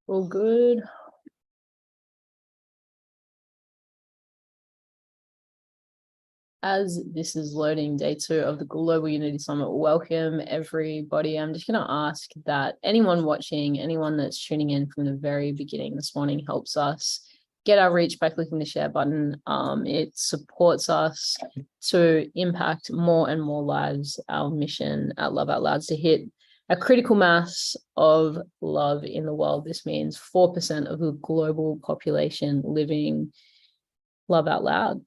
All good. As this is loading day 2 of the Global Unity Summit, welcome everybody. I'm just going to ask that anyone watching, anyone that's tuning in from the very beginning this morning helps us get our reach by clicking the share button. It supports us to impact more and more lives. Our mission at Love Out Loud is to hit a critical mass of love in the world. This means 4% of the global population living love out loud,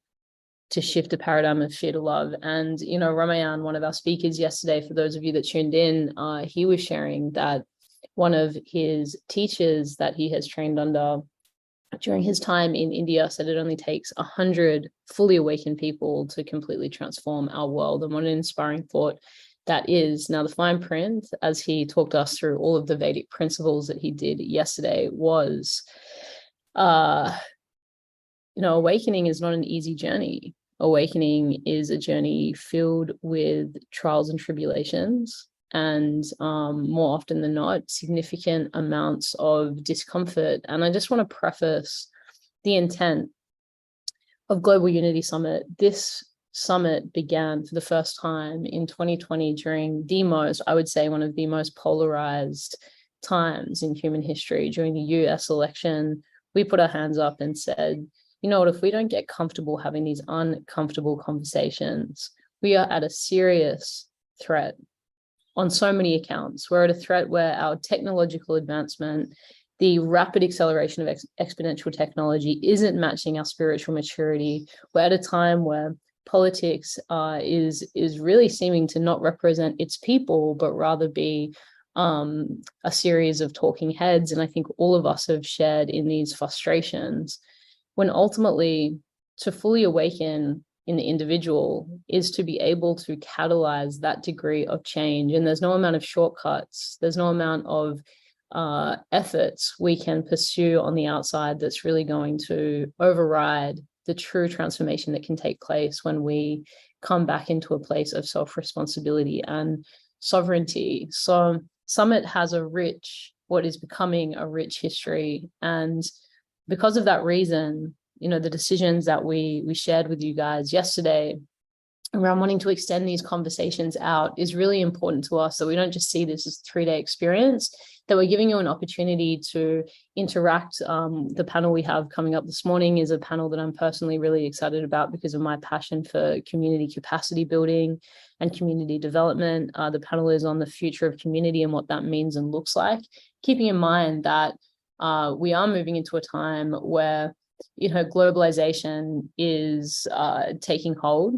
to shift a paradigm of fear to love. And, Ramayan, one of our speakers yesterday, for those of you that tuned in, he was sharing that one of his teachers that he has trained under during his time in India said it only takes 100 fully awakened people to completely transform our world. And what an inspiring thought that is. Now, the fine print, as he talked us through all of the Vedic principles that he did yesterday, was, awakening is not an easy journey. Awakening is a journey filled with trials and tribulations, and more often than not, significant amounts of discomfort. And I just want to preface the intent of Global Unity Summit. This summit began for the first time in 2020 during one of the most polarized times in human history. During the US election, we put our hands up and said, you know what, if we don't get comfortable having these uncomfortable conversations, we are at a serious threat on so many accounts. We're at a threat where our technological advancement, the rapid acceleration of exponential technology, isn't matching our spiritual maturity. We're at a time where politics is really seeming to not represent its people, but rather be a series of talking heads. And I think all of us have shared in these frustrations, when ultimately to fully awaken in the individual is to be able to catalyze that degree of change. And there's no amount of shortcuts, there's no amount of efforts we can pursue on the outside that's really going to override the true transformation that can take place when we come back into a place of self-responsibility and sovereignty. So Summit has what is becoming a rich history. And because of that reason, the decisions that we shared with you guys yesterday around wanting to extend these conversations out is really important to us. So we don't just see this as a 3-day experience, that we're giving you an opportunity to interact. The panel we have coming up this morning is a panel that I'm personally really excited about because of my passion for community capacity building and community development. The panel is on the future of community and what that means and looks like, keeping in mind that we are moving into a time where, globalization is taking hold,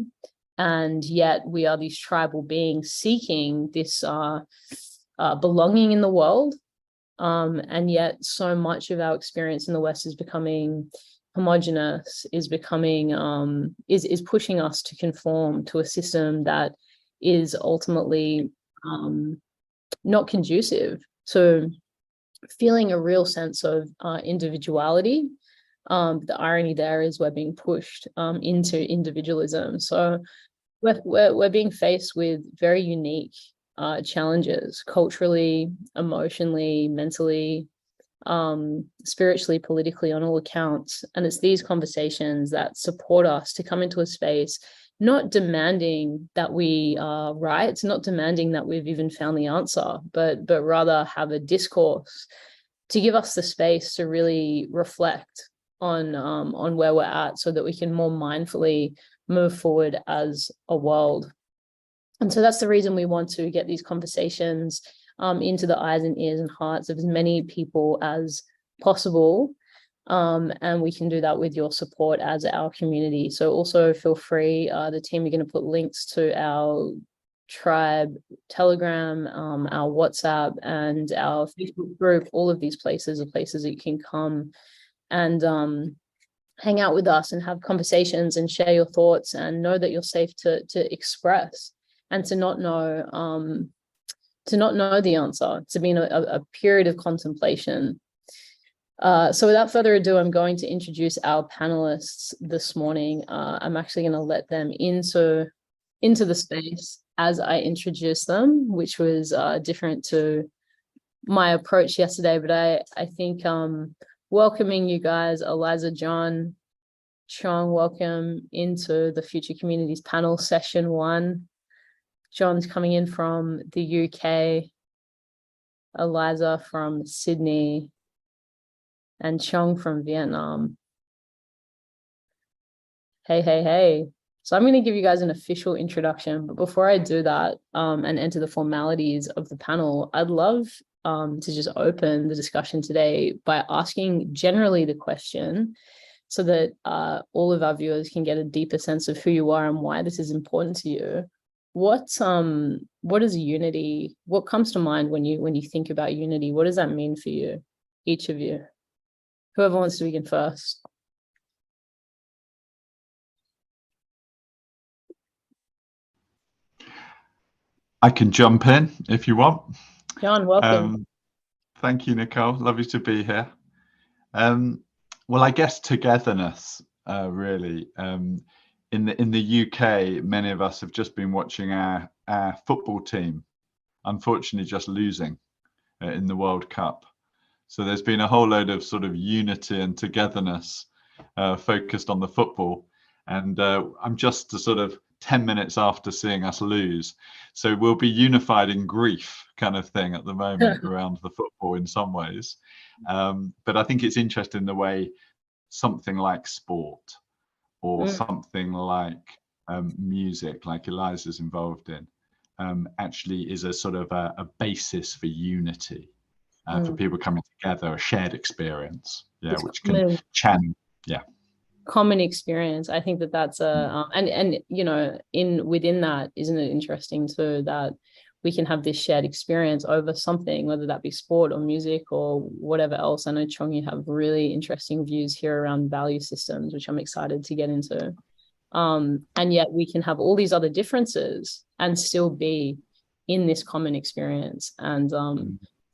and yet we are these tribal beings seeking this belonging in the world. And yet so much of our experience in the West is becoming homogenous, is pushing us to conform to a system that is ultimately not conducive to feeling a real sense of individuality. The irony there is we're being pushed into individualism. So we're being faced with very unique challenges, culturally, emotionally, mentally, spiritually, politically, on all accounts. And it's these conversations that support us to come into a space, not demanding that we are right, not demanding that we've even found the answer, but rather have a discourse to give us the space to really reflect on where we're at, so that we can more mindfully move forward as a world. And so that's the reason we want to get these conversations into the eyes and ears and hearts of as many people as possible. And we can do that with your support as our community. So also feel free, the team are going to put links to our tribe Telegram, our WhatsApp, and our Facebook group. All of these places are places that you can come and hang out with us and have conversations and share your thoughts, and know that you're safe to express, and to not know the answer, to be in a period of contemplation. So without further ado, I'm going to introduce our panelists this morning. I'm actually going to let them into the space as I introduce them, which was different to my approach yesterday, but I think welcoming you guys, Eliza, John, Chong, welcome into the Future Communities panel session 1. John's coming in from the UK, Eliza from Sydney, and Chong from Vietnam. Hey. So I'm going to give you guys an official introduction, but before I do that and enter the formalities of the panel, I'd love to just open the discussion today by asking generally the question so that all of our viewers can get a deeper sense of who you are and why this is important to you. What is unity? What comes to mind when you think about unity? What does that mean for you, each of you? Whoever wants to begin first. I can jump in if you want. John, welcome. Thank you, Nicole. Lovely to be here. Well, I guess togetherness, really. In the UK, many of us have just been watching our football team, unfortunately, just losing in the World Cup. So there's been a whole load of sort of unity and togetherness focused on the football. And I'm just sort of 10 minutes after seeing us lose. So we'll be unified in grief kind of thing at the moment around the football in some ways. But I think it's interesting the way something like sport or something like music, like Eliza's involved in, actually is a sort of a basis for unity, for people coming together, a shared experience, which can channel, common experience. I think that's a and you know, within that, isn't it interesting too that we can have this shared experience over something, whether that be sport or music or whatever else. I know, Chong, you have really interesting views here around value systems, which I'm excited to get into. And yet we can have all these other differences and still be in this common experience. And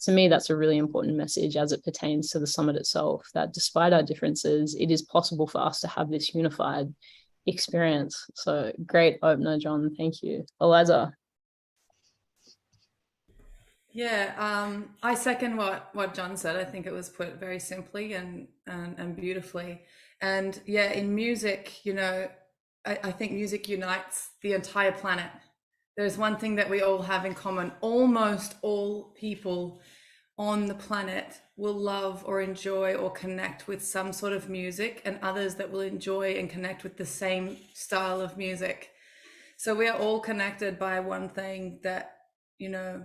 to me, that's a really important message as it pertains to the summit itself, that despite our differences, it is possible for us to have this unified experience. So great opener, John. Thank you. Eliza. Yeah, I second what John said. I think it was put very simply and beautifully. And yeah, in music, you know, I think music unites the entire planet. There's one thing that we all have in common. Almost all people on the planet will love or enjoy or connect with some sort of music, and others that will enjoy and connect with the same style of music. So we are all connected by one thing that, you know,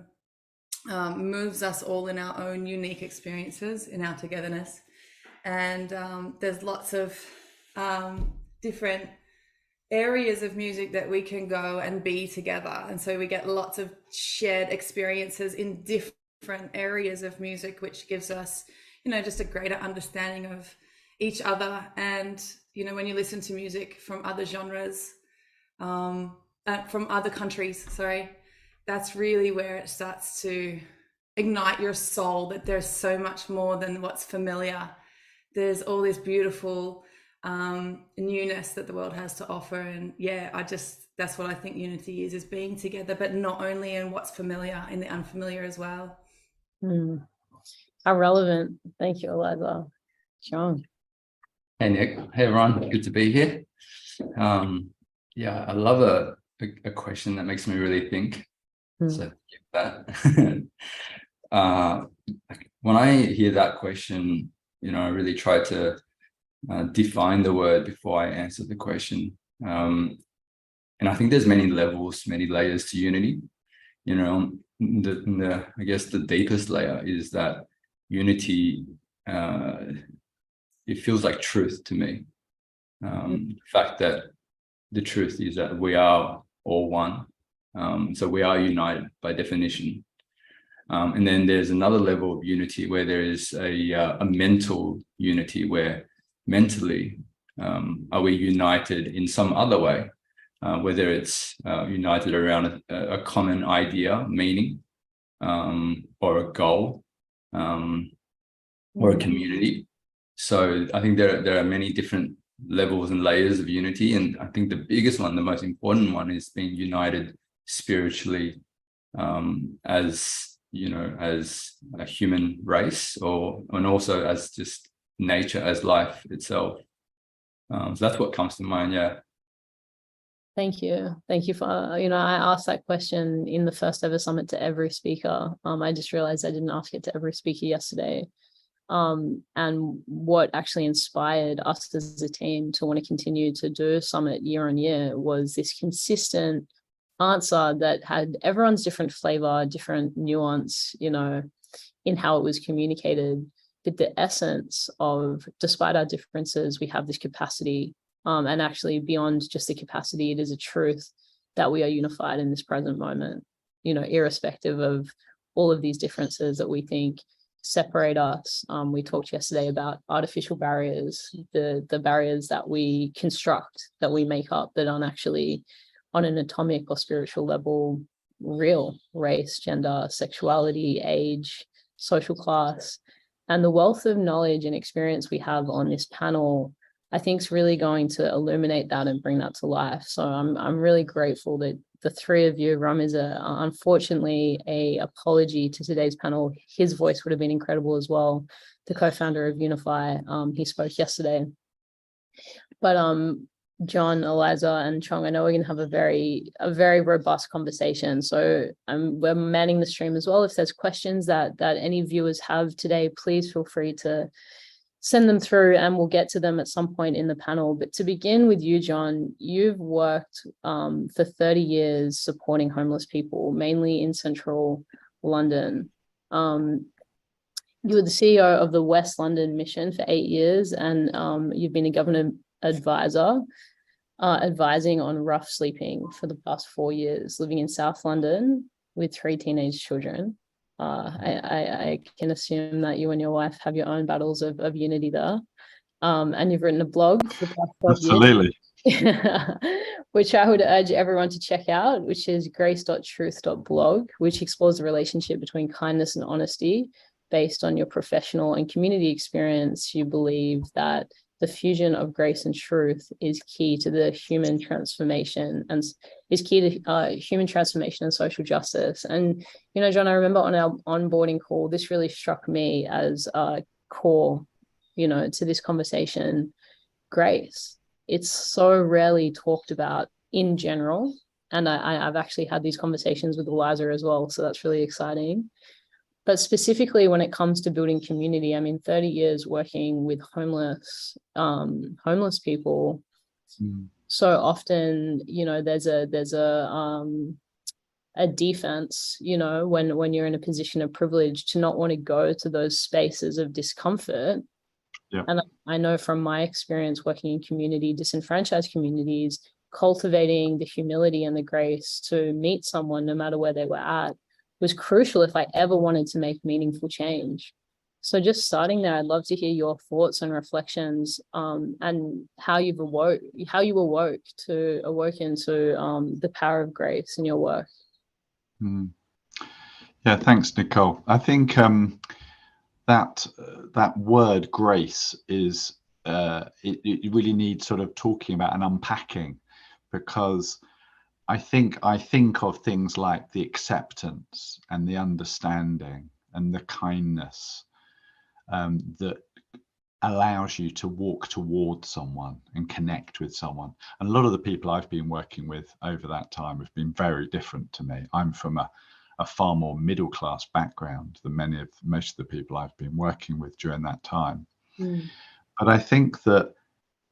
moves us all in our own unique experiences, in our togetherness. And there's lots of different areas of music that we can go and be together. And so we get lots of shared experiences in different areas of music, which gives us, you know, just a greater understanding of each other. And, you know, when you listen to music from other genres, from other countries, that's really where it starts to ignite your soul, that there's so much more than what's familiar. There's all this beautiful newness that the world has to offer. And yeah, that's what I think unity is being together, but not only in what's familiar, in the unfamiliar as well. How relevant. Thank you, Eliza. Sean. Hey Nick, hey everyone, good to be here. Yeah, I love a question that makes me really think. So that when I hear that question, you know, I really try to define the word before I answer the question. And I think there's many levels, many layers to unity. You know, I guess the deepest layer is that unity, it feels like truth to me. The fact that the truth is that we are all one. So we are united by definition. And then there's another level of unity where there is a mental unity, where mentally are we united in some other way, whether it's united around a common idea, meaning, or a goal, or a community. So I think there are many different levels and layers of unity, and I think the biggest one, the most important one, is being united spiritually, as you know, as a human race, and also as just nature, as life itself. So that's what comes to mind. Yeah. Thank you. Thank you for, I asked that question in the first ever summit to every speaker. I just realized I didn't ask it to every speaker yesterday. And what actually inspired us as a team to want to continue to do summit year on year was this consistent answer that had everyone's different flavor, different nuance, in how it was communicated. But the essence of, despite our differences, we have this capacity, and actually beyond just the capacity, it is a truth that we are unified in this present moment, irrespective of all of these differences that we think separate us. We talked yesterday about artificial barriers, the barriers that we construct, that we make up, that aren't actually on an atomic or spiritual level real: race, gender, sexuality, age, social class. And the wealth of knowledge and experience we have on this panel, I think, is really going to illuminate that and bring that to life. So I'm really grateful that the three of you, Ram is unfortunately a apology to today's panel. His voice would have been incredible as well. The co-founder of Unify, he spoke yesterday. But John, Eliza, and Chong, I know we're going to have a very robust conversation. So we're manning the stream as well. If there's questions that any viewers have today, please feel free to send them through and we'll get to them at some point in the panel. But to begin with you, John, you've worked for 30 years supporting homeless people, mainly in central London. You were the CEO of the West London Mission for 8 years, and you've been a government advisor, advising on rough sleeping for the past 4 years, living in South London with 3 teenage children. I can assume that you and your wife have your own battles of unity there. And you've written a blog for the past 12 Absolutely. years, which I would urge everyone to check out, which is grace.truth.blog, which explores the relationship between kindness and honesty based on your professional and community experience. You believe that the fusion of grace and truth is key to the human transformation and is key to human transformation and social justice. And, John, I remember on our onboarding call, this really struck me as a core, to this conversation: grace. It's so rarely talked about in general. And I've actually had these conversations with Eliza as well. So that's really exciting. But specifically when it comes to building community, 30 years working with homeless people. So often, there's a defense, when you're in a position of privilege, to not want to go to those spaces of discomfort. Yeah. And I know from my experience working in community, disenfranchised communities, cultivating the humility and the grace to meet someone no matter where they were at was crucial if I ever wanted to make meaningful change. So just starting there, I'd love to hear your thoughts and reflections, and how you awoken to the power of grace in your work. Yeah, thanks, Nicole. I think that word grace is it really needs sort of talking about and unpacking, because I think of things like the acceptance and the understanding and the kindness that allows you to walk towards someone and connect with someone. And a lot of the people I've been working with over that time have been very different to me. I'm from a far more middle class background than most of the people I've been working with during that time. But I think that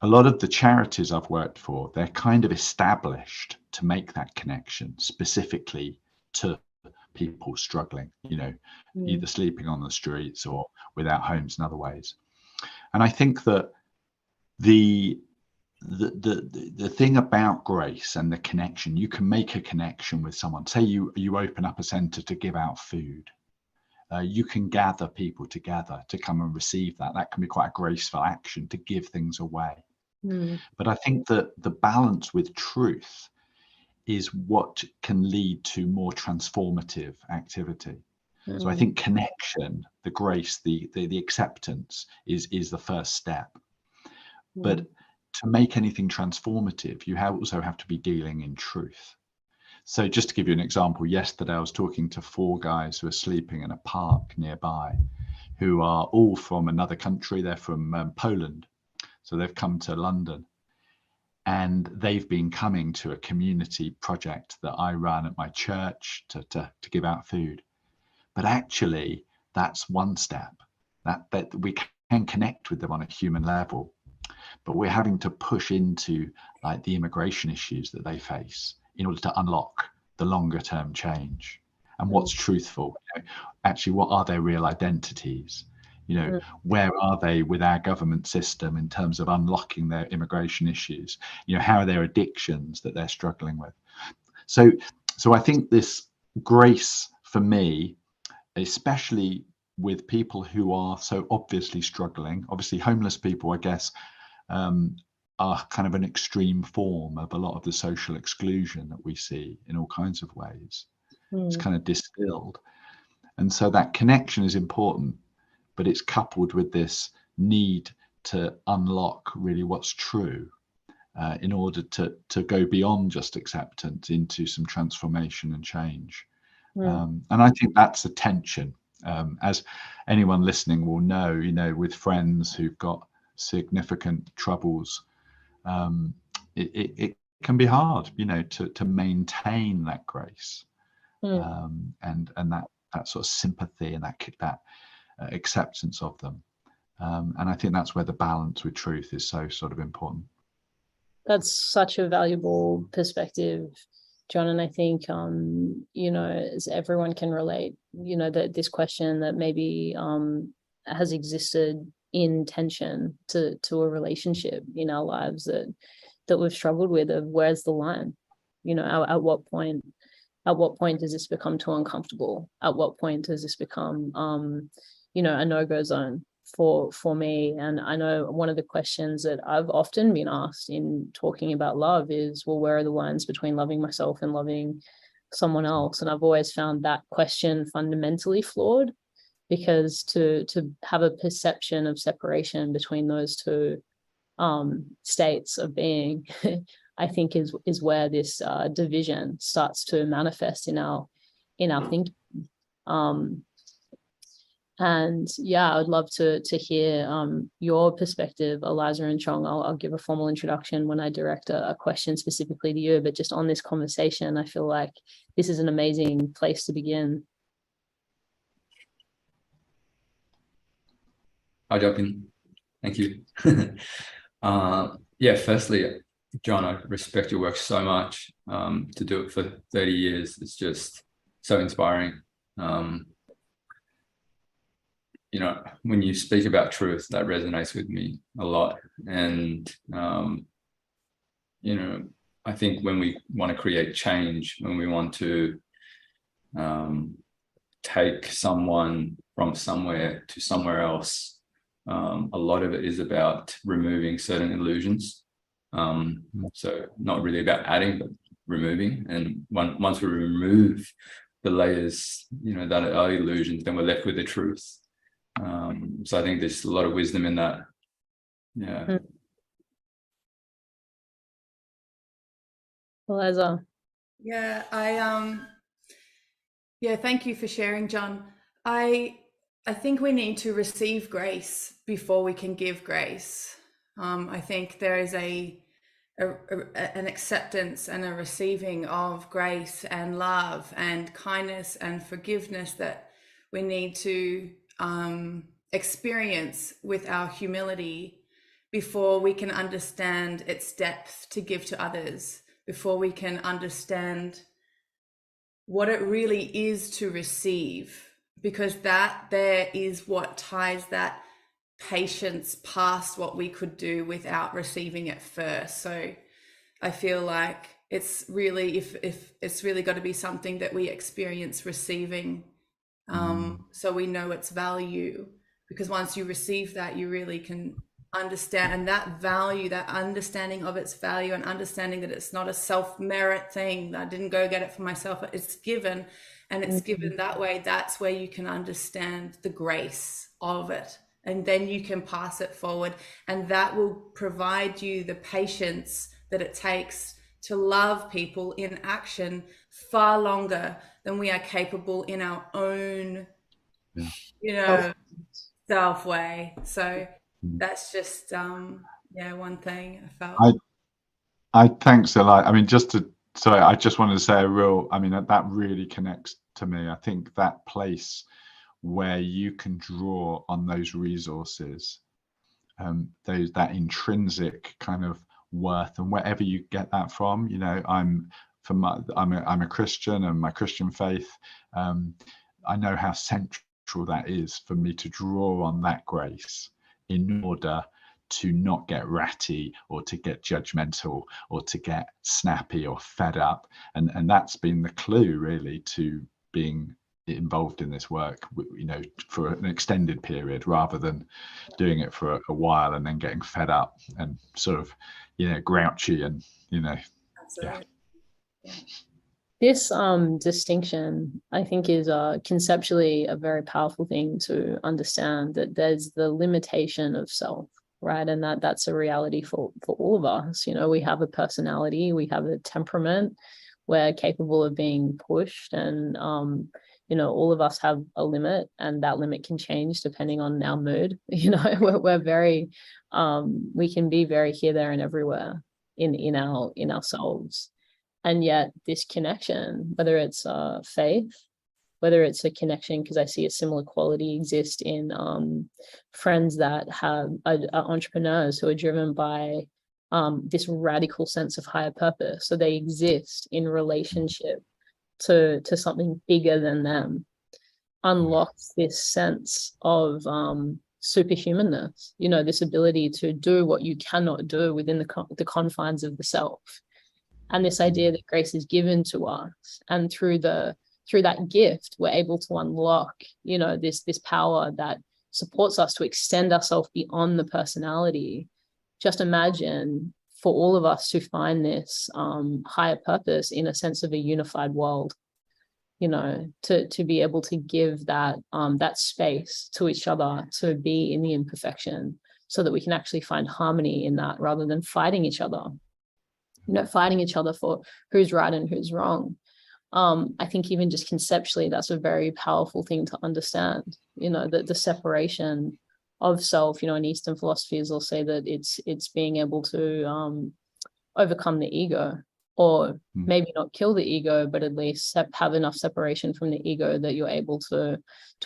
a lot of the charities I've worked for, they're kind of established to make that connection specifically to people struggling, either sleeping on the streets or without homes in other ways. And I think that the thing about grace and the connection, you can make a connection with someone. Say you open up a centre to give out food. You can gather people together to come and receive that. That can be quite a graceful action, to give things away. But I think that the balance with truth is what can lead to more transformative activity. So I think connection, the grace, the acceptance is the first step. But to make anything transformative, you also have to be dealing in truth. So just to give you an example, yesterday I was talking to 4 guys who are sleeping in a park nearby, who are all from another country. They're from Poland. So they've come to London, and they've been coming to a community project that I run at my church to give out food. But actually, that's one step that we can connect with them on a human level, but we're having to push into like the immigration issues that they face in order to unlock the longer term change. And what's truthful? Actually, what are their real identities? Where are they with our government system in terms of unlocking their immigration issues? How are their addictions that they're struggling with? So I think this grace for me, especially with people who are so obviously struggling, obviously homeless people, I guess, are kind of an extreme form of a lot of the social exclusion that we see in all kinds of ways. It's kind of distilled. And so that connection is important, but it's coupled with this need to unlock really what's true in order to go beyond just acceptance into some transformation and change. And I think that's a tension. As anyone listening will know, with friends who've got significant troubles, it can be hard, to maintain that grace and that sort of sympathy and that acceptance of them. And I think that's where the balance with truth is so sort of important. That's such a valuable perspective, John. And I think, as everyone can relate, that this question that maybe has existed in tension to a relationship in our lives that we've struggled with, of where's the line? At what point does this become too uncomfortable? At what point does this become, a no-go zone for me? And I know one of the questions that I've often been asked in talking about love is, well, where are the lines between loving myself and loving someone else? And I've always found that question fundamentally flawed, because to have a perception of separation between those two states of being, I think is where this division starts to manifest in our thinking. And yeah, I would love to hear your perspective, Eliza and Chong. I'll give a formal introduction when I direct a question specifically to you, but just on this conversation, I feel like this is an amazing place to begin. I'll jump in. Thank you. Firstly, John, I respect your work so much. To do it for 30 years, it's just so inspiring. When you speak about truth, that resonates with me a lot. And, I think when we want to create change, when we want to take someone from somewhere to somewhere else, a lot of it is about removing certain illusions. So not really about adding, but removing. And once we remove the layers, that are illusions, then we're left with the truth. So I think there's a lot of wisdom in that. Yeah. Eliza. Yeah, thank you for sharing, John. I think we need to receive grace before we can give grace. I think there is an acceptance and a receiving of grace and love and kindness and forgiveness that we need to experience with our humility before we can understand its depth to give to others, before we can understand what it really is to receive, because that there is what ties that patience past what we could do without receiving it first. So I feel like it's really, if it's really got to be something that we experience receiving, so we know its value, because once you receive that, you really can understand, and that value, that understanding of its value, and understanding that it's not a self-merit thing, that I didn't go get it for myself, it's given, and it's given that way. That's where you can understand the grace of it, and then you can pass it forward, and that will provide you the patience that it takes to love people in action far longer than we are capable in our own, Yeah. you know, self way. So that's just one thing I felt. I thanks a lot. I mean, sorry, I just wanted to say I mean, that really connects to me. I think that place where you can draw on those resources, that intrinsic kind of worth, and wherever you get that from, you know, I'm a Christian, and my Christian faith, I know how central that is for me to draw on that grace in order to not get ratty or to get judgmental or to get snappy or fed up. And that's been the clue really to being involved in this work, you know, for an extended period, rather than doing it for a while and then getting fed up and sort of, you know, grouchy and, you know. Absolutely. Yeah. This distinction, I think, is conceptually a very powerful thing to understand, that there's the limitation of self, right? And that's a reality for all of us. You know, we have a personality, we have a temperament, we're capable of being pushed, and you know, all of us have a limit, and that limit can change depending on our mood. You know, we're very we can be very here, there, and everywhere in ourselves. And yet this connection, whether it's faith, whether it's a connection, because I see a similar quality exist in friends that are entrepreneurs who are driven by this radical sense of higher purpose. So they exist in relationship to something bigger than them, unlocks this sense of superhumanness, you know, this ability to do what you cannot do within the confines of the self. And this idea that grace is given to us, and through that gift, we're able to unlock, you know, this power that supports us to extend ourselves beyond the personality. Just imagine for all of us to find this higher purpose in a sense of a unified world, you know, to be able to give that that space to each other to be in the imperfection, so that we can actually find harmony in that, rather than fighting each other. You know, fighting each other for who's right and who's wrong. I think even just conceptually, that's a very powerful thing to understand, you know, that the separation of self, you know, in Eastern philosophies will say that it's being able to overcome the ego, or maybe not kill the ego, but at least have enough separation from the ego that you're able to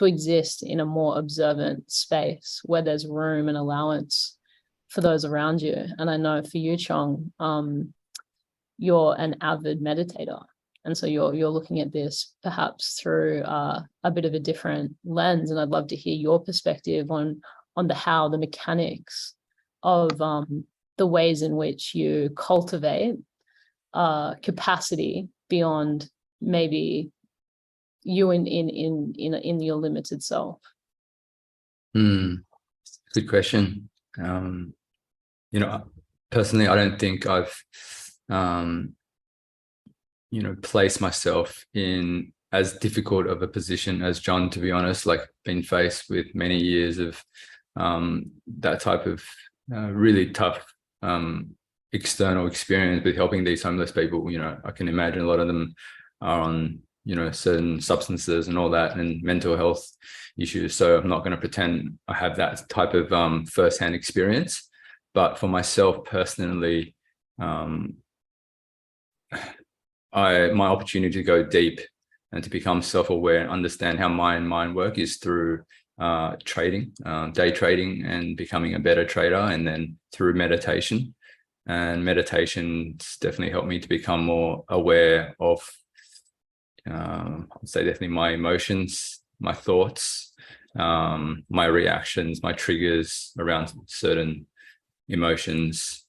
exist in a more observant space where there's room and allowance for those around you. And I know for you, Chong, you're an avid meditator, and so you're looking at this perhaps through a bit of a different lens, and I'd love to hear your perspective on the mechanics of the ways in which you cultivate capacity beyond maybe you in your limited self. Good question. You know, personally, I don't think I've you know, place myself in as difficult of a position as John, to be honest. Like, been faced with many years of that type of really tough external experience with helping these homeless people. You know, I can imagine a lot of them are on, you know, certain substances and all that, and mental health issues. So I'm not going to pretend I have that type of firsthand experience. But for myself personally, my opportunity to go deep and to become self-aware and understand how mind work is through trading, day trading, and becoming a better trader, and then through meditation. And meditation's definitely helped me to become more aware of, I'd say definitely my emotions, my thoughts, my reactions, my triggers around certain emotions.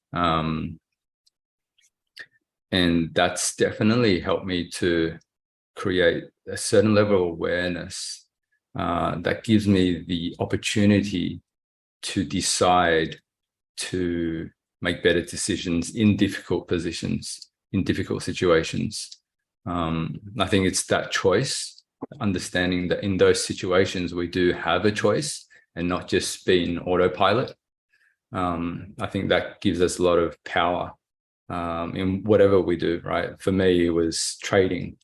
And that's definitely helped me to create a certain level of awareness that gives me the opportunity to decide to make better decisions in difficult positions, in difficult situations. I think it's that choice, understanding that in those situations we do have a choice and not just being autopilot. I think that gives us a lot of power in whatever we do, right? For me, it was trading.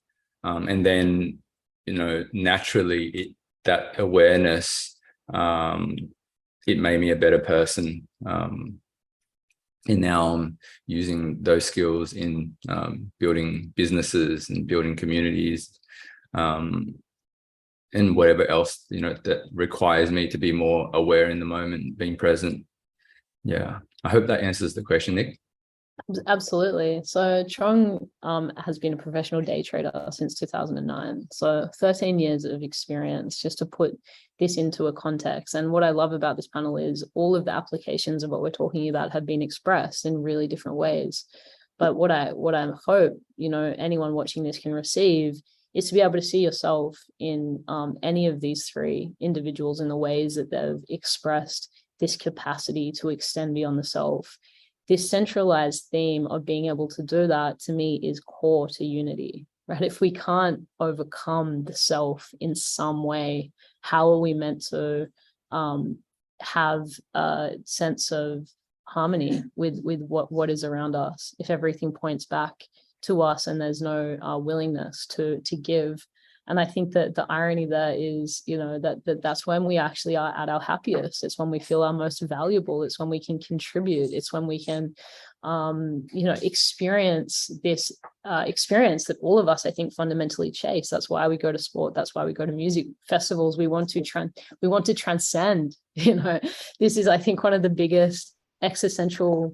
And then, naturally that awareness, it made me a better person. And now I'm using those skills in building businesses and building communities, and whatever else, that requires me to be more aware in the moment, being present. Yeah, I hope that answers the question, Nick. Absolutely. So Chong has been a professional day trader since 2009. So 13 years of experience, just to put this into a context. And what I love about this panel is all of the applications of what we're talking about have been expressed in really different ways. But what I hope, anyone watching this can receive is to be able to see yourself in any of these three individuals in the ways that they've expressed this capacity to extend beyond the self. This centralized theme of being able to do that, to me, is core to unity, right? If we can't overcome the self in some way, how are we meant to have a sense of harmony with what is around us if everything points back to us and there's no willingness to give? And I think that the irony there is, that's when we actually are at our happiest. It's when we feel our most valuable. It's when we can contribute. It's when we can, experience this experience that all of us, I think, fundamentally chase. That's why we go to sport. That's why we go to music festivals. We want to transcend. This is, I think, one of the biggest existential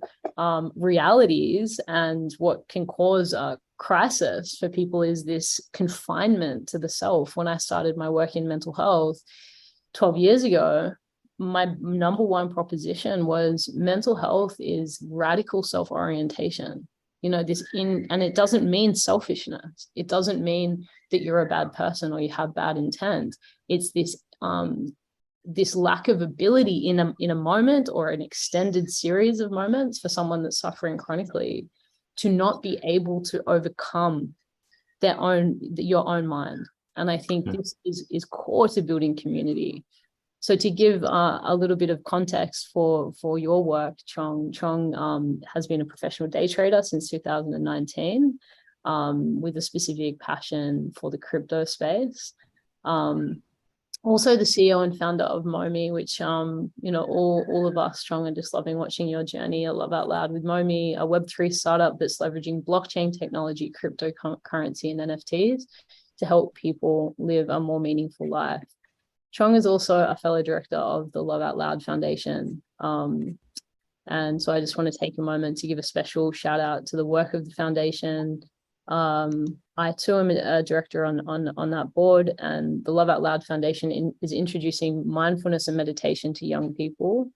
realities, and what can cause a crisis for people is this confinement to the self. When I started my work in mental health 12 years ago, my number one proposition was mental health is radical self-orientation. And it doesn't mean selfishness. It doesn't mean that you're a bad person or you have bad intent. It's this lack of ability in a moment or an extended series of moments for someone that's suffering chronically to not be able to overcome your own mind. And I think this is core to building community. So to give a little bit of context for your work, Chong has been a professional day trader since 2019, with a specific passion for the crypto space. Also the CEO and founder of Momi, which, all of us, Chong, are just loving watching your journey at Love Out Loud with Momi, a Web3 startup that's leveraging blockchain technology, cryptocurrency, and NFTs to help people live a more meaningful life. Chong is also a fellow director of the Love Out Loud Foundation. And so I just want to take a moment to give a special shout out to the work of the foundation. I too am a director on that board, and the Love Out Loud Foundation is introducing mindfulness and meditation to young people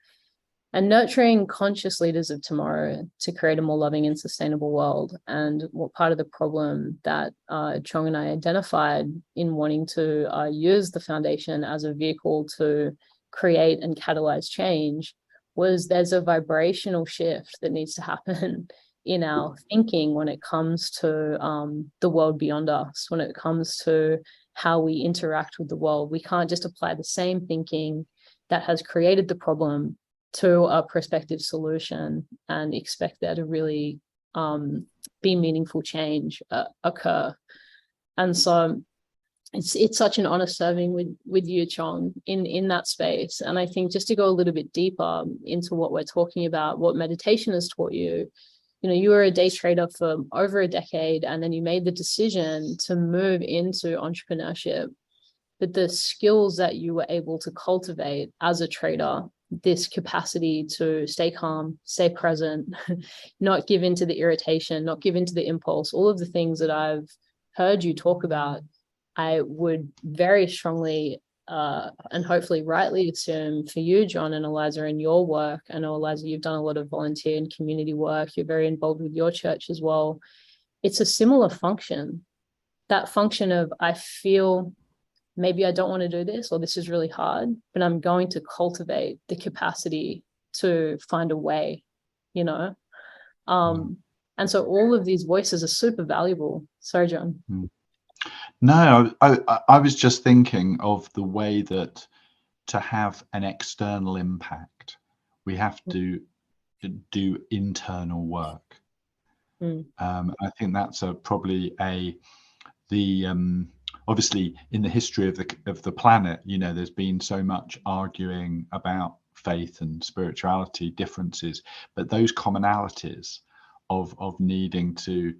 and nurturing conscious leaders of tomorrow to create a more loving and sustainable world. And what part of the problem that Chong and I identified in wanting to use the foundation as a vehicle to create and catalyze change was there's a vibrational shift that needs to happen in our thinking when it comes to the world beyond us, when it comes to how we interact with the world. We can't just apply the same thinking that has created the problem to a prospective solution and expect there to really be meaningful change occur. And so it's such an honor serving with you, Chong, in that space. And I think just to go a little bit deeper into what we're talking about, what meditation has taught you, you were a day trader for over a decade, and then you made the decision to move into entrepreneurship. But the skills that you were able to cultivate as a trader, this capacity to stay calm, stay present, not give into the irritation, not give into the impulse, all of the things that I've heard you talk about, I would very strongly and hopefully rightly assume for you, John and Eliza, in your work. I know, Eliza, you've done a lot of volunteer and community work. You're very involved with your church as well. It's a similar function, that function of, I feel maybe I don't want to do this, or this is really hard, but I'm going to cultivate the capacity to find a way, And so all of these voices are super valuable. Sorry, John. No, I was just thinking of the way that to have an external impact, we have to do internal work. I think that's probably a the obviously in the history of the planet, you know, there's been so much arguing about faith and spirituality differences, but those commonalities of needing to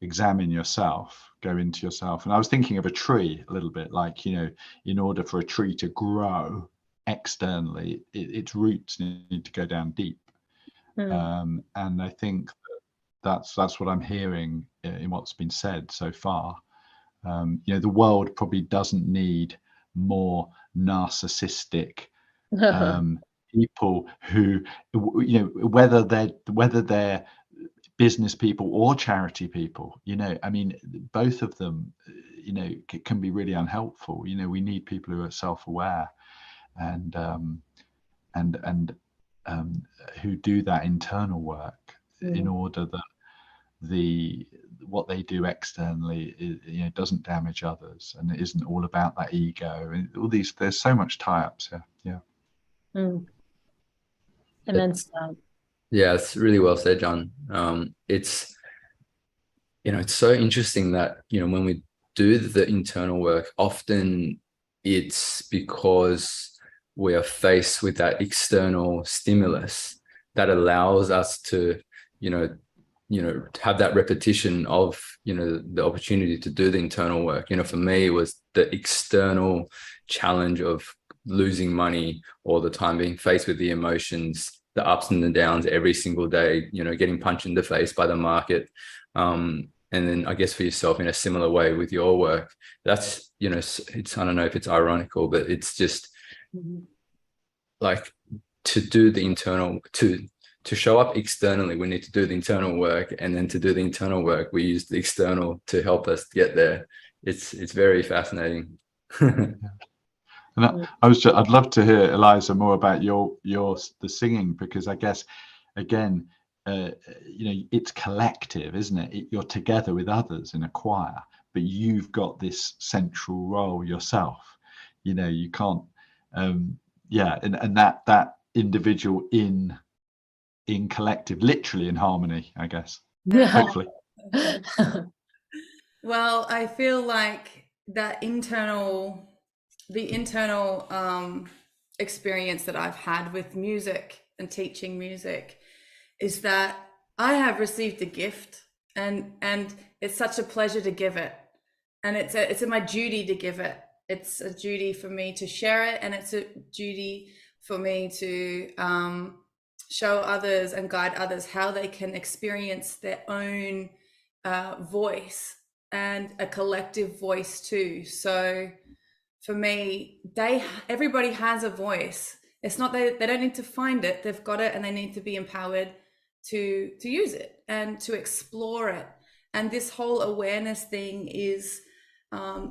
examine yourself, go into yourself. And I was thinking of a tree a little bit, like, you know, in order for a tree to grow externally, its roots need to go down deep. And I think that's what I'm hearing in what's been said so far. You know, the world probably doesn't need more narcissistic people who, you know, whether they're business people or charity people, you know, I mean, both of them, you know, can be really unhelpful. You know, we need people who are self-aware and who do that internal work in order that what they do externally, you know, doesn't damage others, and it isn't all about that ego and all these. There's so much tie-ups here. Yeah. Immense. Yeah, it's really well said, John. It's, you know, it's so interesting that, you know, when we do the internal work, often it's because we are faced with that external stimulus that allows us to, you know, have that repetition of, you know, the opportunity to do the internal work. You know, for me, it was the external challenge of losing money all the time, being faced with the emotions, the ups and the downs every single day, you know, getting punched in the face by the market. And then I guess for yourself in a similar way with your work, that's, you know, it's, I don't know if it's ironical, but it's just like to do the internal, to show up externally, we need to do the internal work, and then to do the internal work, we use the external to help us get there. It's very fascinating. And I'd love to hear, Eliza, more about the singing, because I guess again, you know, it's collective, isn't it? You're together with others in a choir, but you've got this central role yourself. You know, you can't, and that individual in collective, literally in harmony, I guess. Hopefully. Well, I feel like that the internal experience that I've had with music and teaching music is that I have received a gift, and it's such a pleasure to give it, and it's my duty to give it. It's a duty for me to share it, and it's a duty for me to show others and guide others how they can experience their own voice, and a collective voice too. So for me, everybody has a voice. It's not they don't need to find it, they've got it, and they need to be empowered to use it and to explore it. And this whole awareness thing is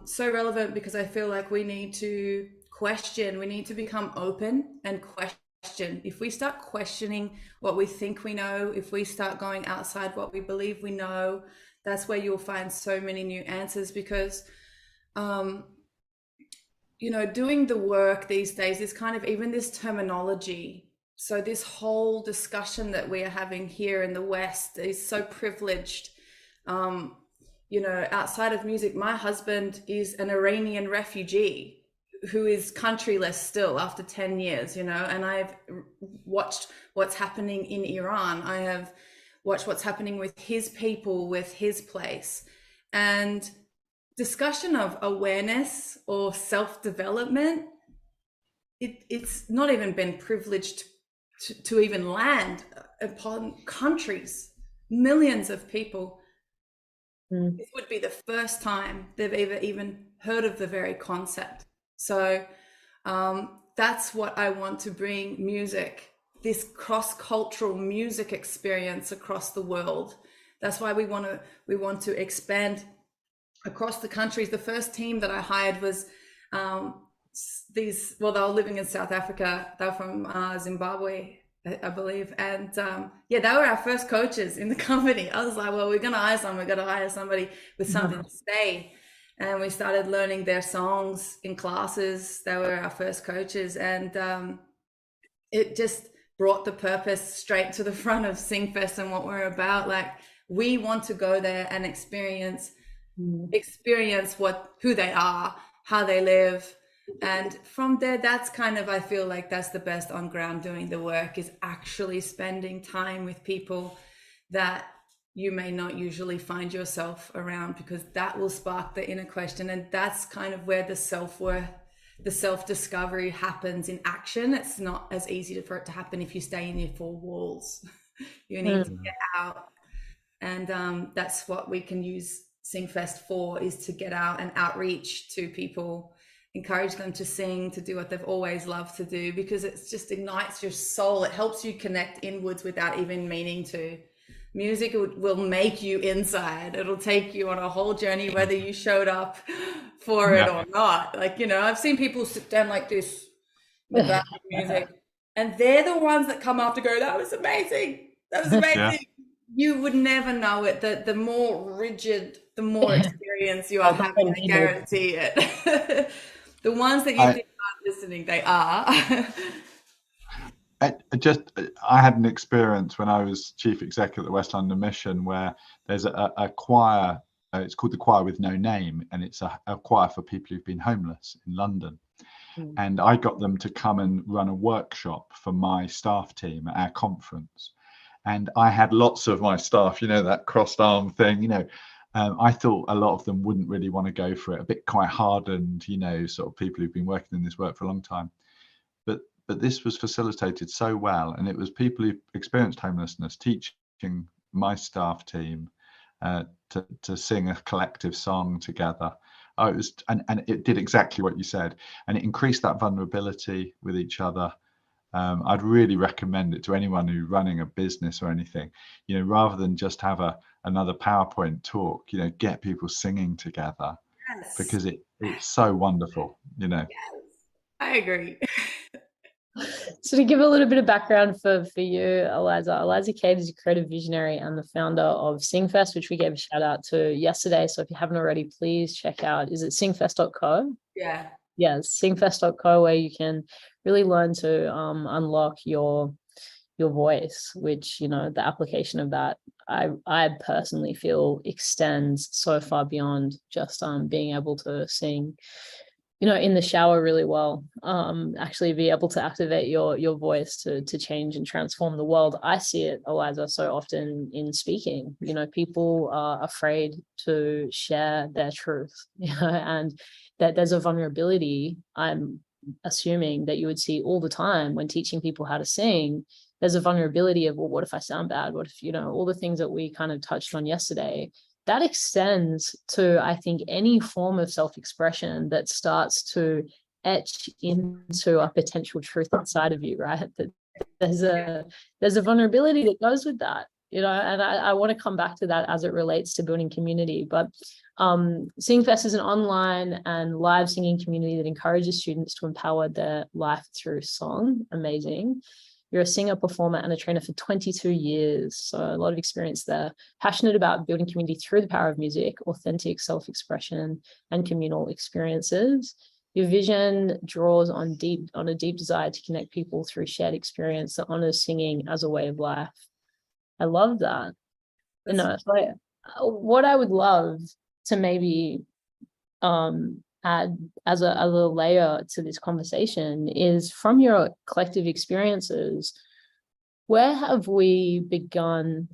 so relevant, because I feel like we need to question, we need to become open and question. If we start questioning what we think we know, if we start going outside what we believe we know, that's where you'll find so many new answers. Because you know, doing the work these days is kind of, even this terminology, so this whole discussion that we are having here in the West is so privileged. You know, outside of music, my husband is an Iranian refugee who is countryless still after 10 years, you know, and I've watched what's happening in Iran. I have watched what's happening with his people, with his place. And discussion of awareness or self-development, it's not even been privileged to even land upon countries, millions of people. This would be the first time they've ever even heard of the very concept. So that's what I want to bring music, this cross-cultural music experience across the world. That's why we want to expand across the countries. The first team that I hired was they were living in South Africa. They were from Zimbabwe, I believe. And they were our first coaches in the company. I was like, well, we're going to hire someone. We're going to hire somebody with something to say. And we started learning their songs in classes. They were our first coaches. And it just brought the purpose straight to the front of Singfest and what we're about. Like, we want to go there and experience experience who they are, how they live. And from there, that's kind of, I feel like that's the best on ground doing the work, is actually spending time with people that you may not usually find yourself around, because that will spark the inner question. And that's kind of where the self-worth, the self-discovery happens in action. It's not as easy for it to happen if you stay in your four walls. You need to get out. And that's what we can use Singfest for, is to get out and outreach to people, encourage them to sing, to do what they've always loved to do, because it just ignites your soul. It helps you connect inwards without even meaning to. Music will make you inside. It'll take you on a whole journey, whether you showed up for it or not. Like, you know, I've seen people sit down like this in the back of music, and they're the ones that come after, go, that was amazing. That was amazing. Yeah. You would never know it. The more rigid, the more experience you are having, I guarantee it. The ones that you think aren't listening, they are. I had an experience when I was chief exec at the West London Mission, where there's a choir. It's called the Choir with No Name, and it's a choir for people who've been homeless in London. And I got them to come and run a workshop for my staff team at our conference. And I had lots of my staff, you know, that crossed arm thing, you know. I thought a lot of them wouldn't really want to go for it, a bit quite hardened, you know, sort of people who've been working in this work for a long time. But this was facilitated so well, and it was people who experienced homelessness teaching my staff team to sing a collective song together. It was, and it did exactly what you said, and it increased that vulnerability with each other. I'd really recommend it to anyone who's running a business or anything, you know, rather than just have another PowerPoint talk, you know, get people singing together. Yes. Because it's so wonderful, you know. Yes, I agree. So to give a little bit of background for you, Eliza Cade is a creative visionary and the founder of Singfest, which we gave a shout out to yesterday. So if you haven't already, please check out, is it singfest.co? Yeah. Yes, singfest.co, where you can really learn to unlock your voice, which, you know, the application of that, I personally feel extends so far beyond just being able to sing, you know, in the shower really well, actually be able to activate your voice to change and transform the world. I see it, Eliza, so often in speaking. You know, people are afraid to share their truth, you know, and that there's a vulnerability, I'm assuming, that you would see all the time when teaching people how to sing. There's a vulnerability of, well, what if I sound bad? What if, you know, all the things that we kind of touched on yesterday. That extends to, I think, any form of self-expression that starts to etch into a potential truth inside of you, right? That there's a vulnerability that goes with that, you know, and I want to come back to that as it relates to building community. But Singfest is an online and live singing community that encourages students to empower their life through song. Amazing. You're a singer, performer, and a trainer for 22 years. So a lot of experience there. Passionate about building community through the power of music, authentic self-expression, and communal experiences. Your vision draws on a deep desire to connect people through shared experience that honors singing as a way of life. I love that. You know, so what I would love to maybe add as a layer to this conversation is, from your collective experiences, where have we become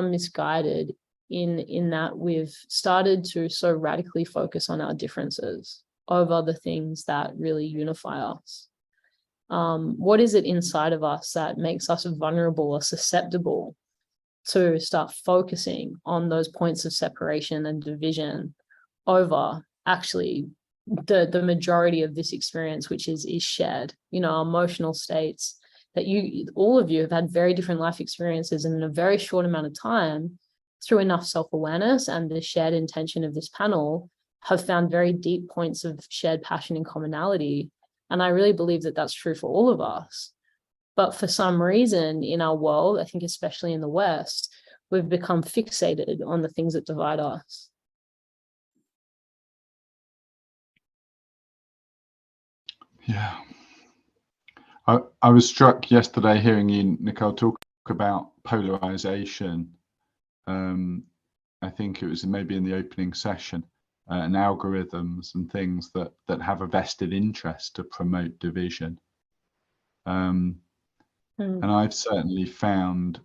misguided in that we've started to so radically focus on our differences over the things that really unify us? What is it inside of us that makes us vulnerable or susceptible to start focusing on those points of separation and division over actually the majority of this experience, which is shared, you know, emotional states that all of you have had very different life experiences, and in a very short amount of time, through enough self-awareness and the shared intention of this panel, have found very deep points of shared passion and commonality. And I really believe that that's true for all of us. But for some reason in our world, I think especially in the West, we've become fixated on the things that divide us. Yeah. I was struck yesterday hearing you, Nicole, talk about polarization I think it was maybe in the opening session, and algorithms and things that have a vested interest to promote division. And I've certainly found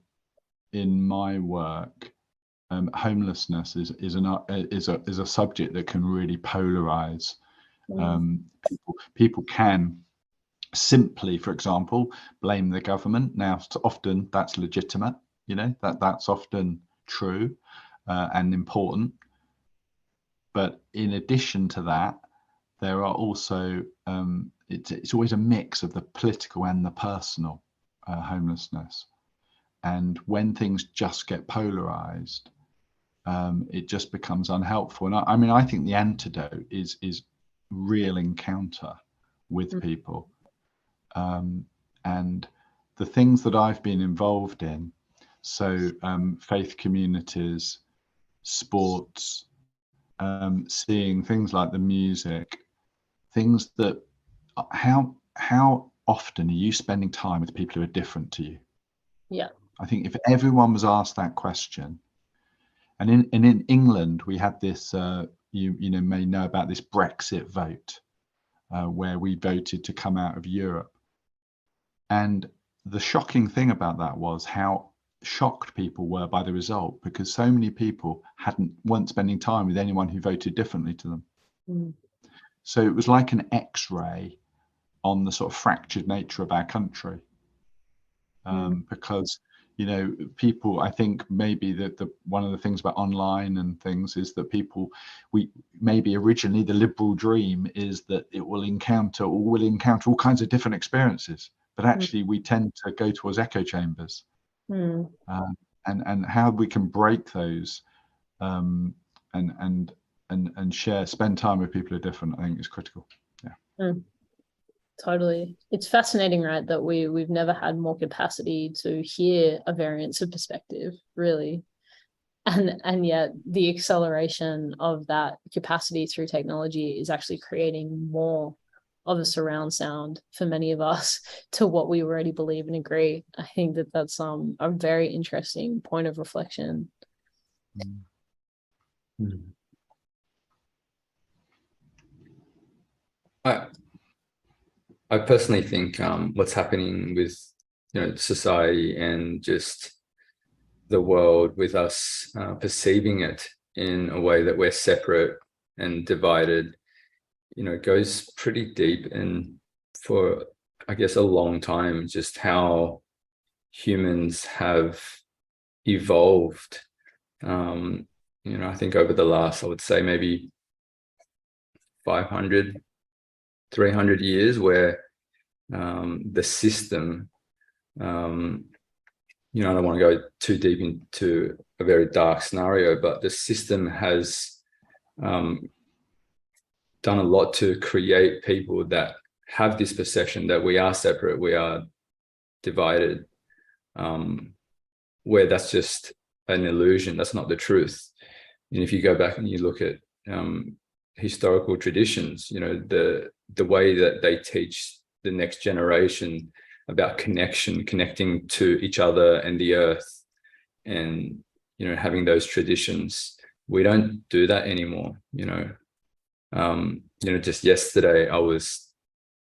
in my work, homelessness is a subject that can really polarize. People can simply, for example, blame the government. Now, often that's legitimate, you know, that's often true and important. But in addition to that, there are also it's always a mix of the political and the personal homelessness. And when things just get polarized, it just becomes unhelpful. And I mean, I think the antidote is real encounter with people. And the things that I've been involved in, so faith communities, sports, seeing things like the music, things that, how often are you spending time with people who are different to you? Yeah. I think if everyone was asked that question, and in England, we had this, you know, may know about this Brexit vote, where we voted to come out of Europe. And the shocking thing about that was how shocked people were by the result, because so many people weren't spending time with anyone who voted differently to them. So it was like an X-ray on the sort of fractured nature of our country, because, you know, people, I think maybe the one of the things about online and things is that maybe originally the liberal dream is that it will encounter all kinds of different experiences, but actually we tend to go towards echo chambers. And how we can break those and spend time with people who are different, I think is critical. Yeah. Totally. It's fascinating, right, that we've never had more capacity to hear a variance of perspective, really. And yet the acceleration of that capacity through technology is actually creating more of a surround sound for many of us to what we already believe and agree. I think that's a very interesting point of reflection. I personally think what's happening with, you know, society and just the world, with us perceiving it in a way that we're separate and divided, you know, goes pretty deep. And for, I guess, a long time, just how humans have evolved. You know, I think over the last, I would say maybe 500, 300 years, where the system, you know, I don't want to go too deep into a very dark scenario, but the system has done a lot to create people that have this perception that we are separate, we are divided, where that's just an illusion, that's not the truth. And if you go back and you look at historical traditions, you know, the way that they teach the next generation about connecting to each other and the earth, and, you know, having those traditions, we don't do that anymore. You know, just yesterday I was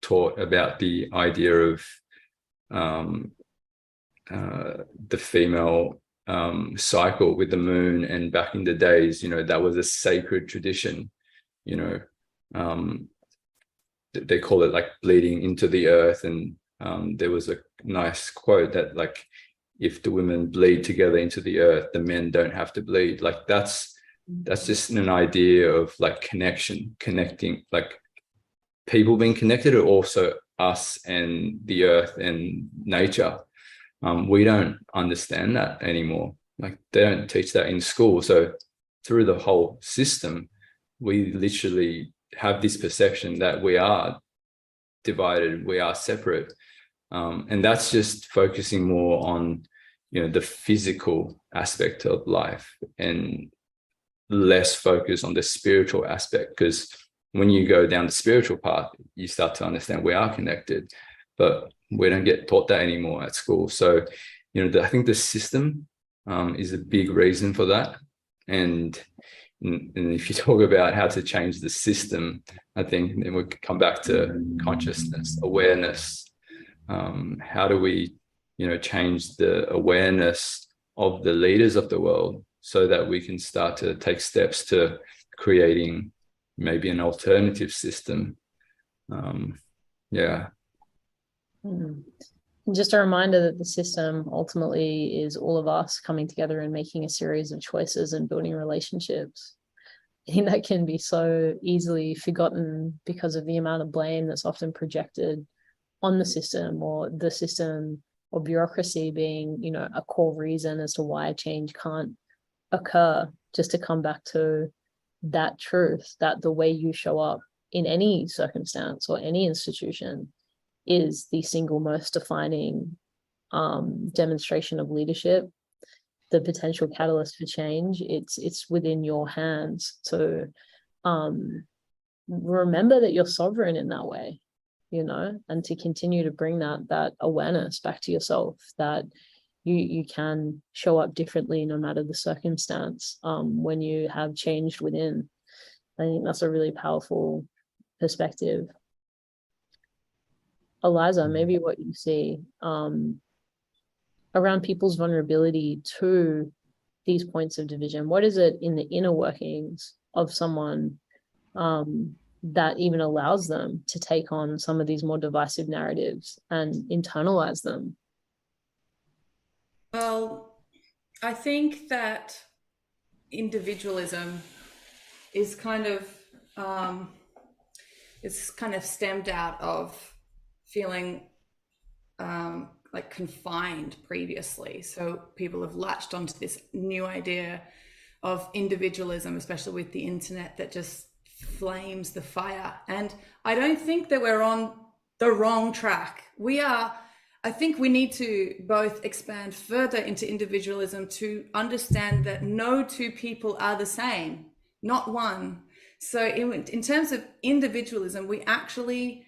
taught about the idea of the female cycle with the moon, and back in the days, you know, that was a sacred tradition. You know, they call it like bleeding into the earth, and there was a nice quote that, like, if the women bleed together into the earth, the men don't have to bleed. Like that's just an idea of like connecting, like people being connected, or also us and the earth and nature. We don't understand that anymore. Like they don't teach that in school. So through the whole system, we literally have this perception that we are divided, we are separate. And that's just focusing more on, you know, the physical aspect of life and less focus on the spiritual aspect. Because when you go down the spiritual path, you start to understand we are connected, but we don't get taught that anymore at school. So, you know, I think the system is a big reason for that. And if you talk about how to change the system, I think then we come back to consciousness, awareness. How do we, change the awareness of the leaders of the world so that we can start to take steps to creating maybe an alternative system? Yeah. Mm. Just a reminder that the system ultimately is all of us coming together and making a series of choices and building relationships. I think that can be so easily forgotten because of the amount of blame that's often projected on the system, or the system or bureaucracy being, a core reason as to why change can't occur. Just to come back to that truth, that the way you show up in any circumstance or any institution is the single most defining demonstration of leadership, the potential catalyst for change. It's within your hands to remember that you're sovereign in that way, and to continue to bring that awareness back to yourself, that you can show up differently no matter the circumstance when you have changed within. I think that's a really powerful perspective. Eliza, maybe what you see around people's vulnerability to these points of division. What is it in the inner workings of someone that even allows them to take on some of these more divisive narratives and internalize them? Well, I think that individualism is kind of it's kind of stemmed out of feeling like confined previously. So people have latched onto this new idea of individualism, especially with the internet, that just flames the fire. And I don't think that we're on the wrong track. I think we need to both expand further into individualism to understand that no two people are the same, not one. So in terms of individualism, we actually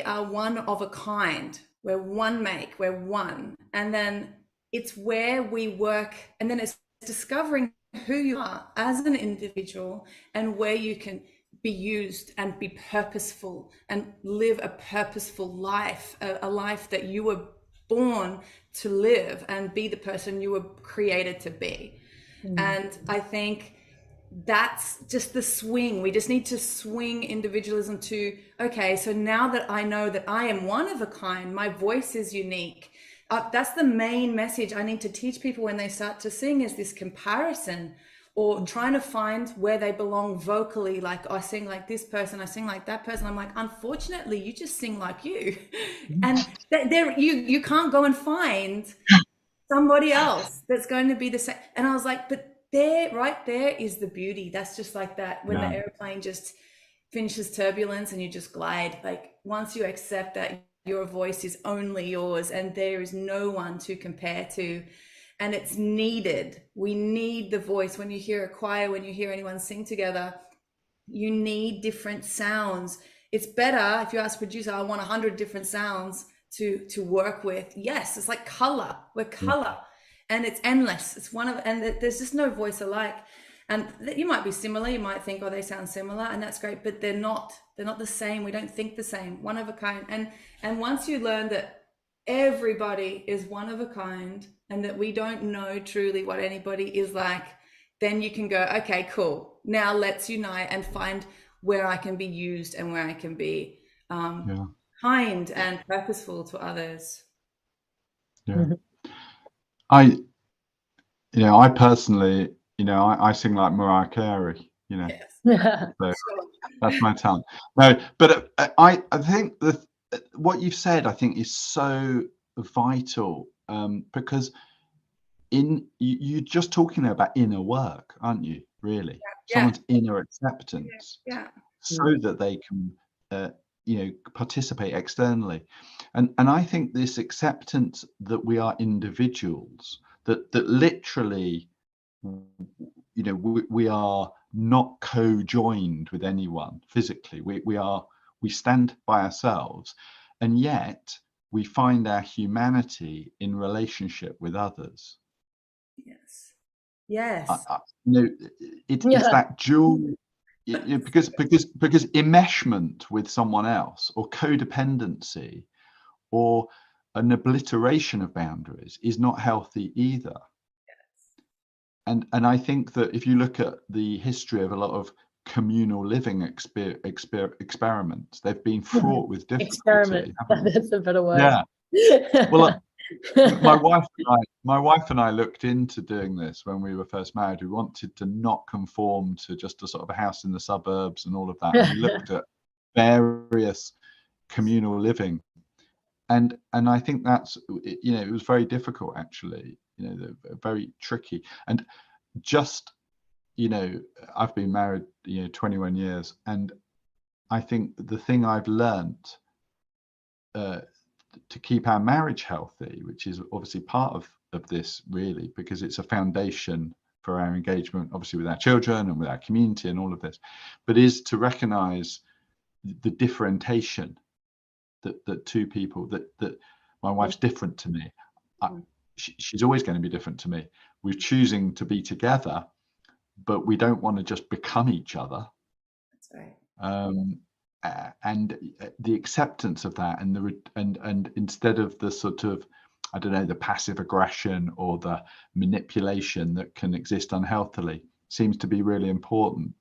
are one of a kind. We're one make, we're one. And then it's where we work, and then it's discovering who you are as an individual and where you can be used and be purposeful and live a purposeful life, a life that you were born to live and be the person you were created to be. And I think that's just the swing. We just need to swing individualism to, okay, so now that I know that I am one of a kind, my voice is unique. That's the main message I need to teach people when they start to sing, is this comparison or trying to find where they belong vocally. Like, I sing like this person, I sing like that person. I'm like, unfortunately, you just sing like you. And you can't go and find somebody else that's going to be the same. And I was like, but right there is the beauty. That's just like that when the airplane just finishes turbulence and you just glide. Like, once you accept that your voice is only yours and there is no one to compare to, and it's needed. We need the voice. When you hear a choir, when you hear anyone sing together, you need different sounds. It's better if you ask a producer, I want 100 different sounds to work with. Yes, it's like color. We're color. And it's endless. It's and there's just no voice alike. And you might be similar. You might think, oh, they sound similar, and that's great, but they're not the same. We don't think the same. One of a kind. And once you learn that everybody is one of a kind and that we don't know truly what anybody is like, then you can go, okay, cool. Now let's unite and find where I can be used and where I can be kind and purposeful to others. Yeah. I personally, I sing like Mariah Carey, Yes. so that's my talent. No, but I think that what you've said, I think, is so vital, because you're just talking there about inner work, aren't you? Really, someone's inner acceptance, so that they can, participate externally, and I think this acceptance that we are individuals, that literally, we are not co-joined with anyone physically. We stand by ourselves, and yet we find our humanity in relationship with others. Yes. Yes. You know, it's Yeah. that dual, because enmeshment with someone else, or codependency, or an obliteration of boundaries is not healthy either. And I think that if you look at the history of a lot of communal living experiments, they've been fraught with Experiment. difficulty, haven't they? That's a better word. Yeah. Well, my wife and I looked into doing this when we were first married. We wanted to not conform to just a sort of a house in the suburbs and all of that. And we looked at various communal living, and I think that's, you know, it was very difficult, actually, you know, very tricky. And just, you know, I've been married, you know, 21 years, and I think the thing I've learnt to keep our marriage healthy, which is obviously part of this, really, because it's a foundation for our engagement, obviously, with our children and with our community and all of this, but is to recognize the differentiation that two people, that my wife's different to me. She's always going to be different to me. We're choosing to be together, but we don't want to just become each other. That's right. And the acceptance of that, and instead of the sort of, I don't know, the passive aggression or the manipulation that can exist unhealthily, seems to be really important.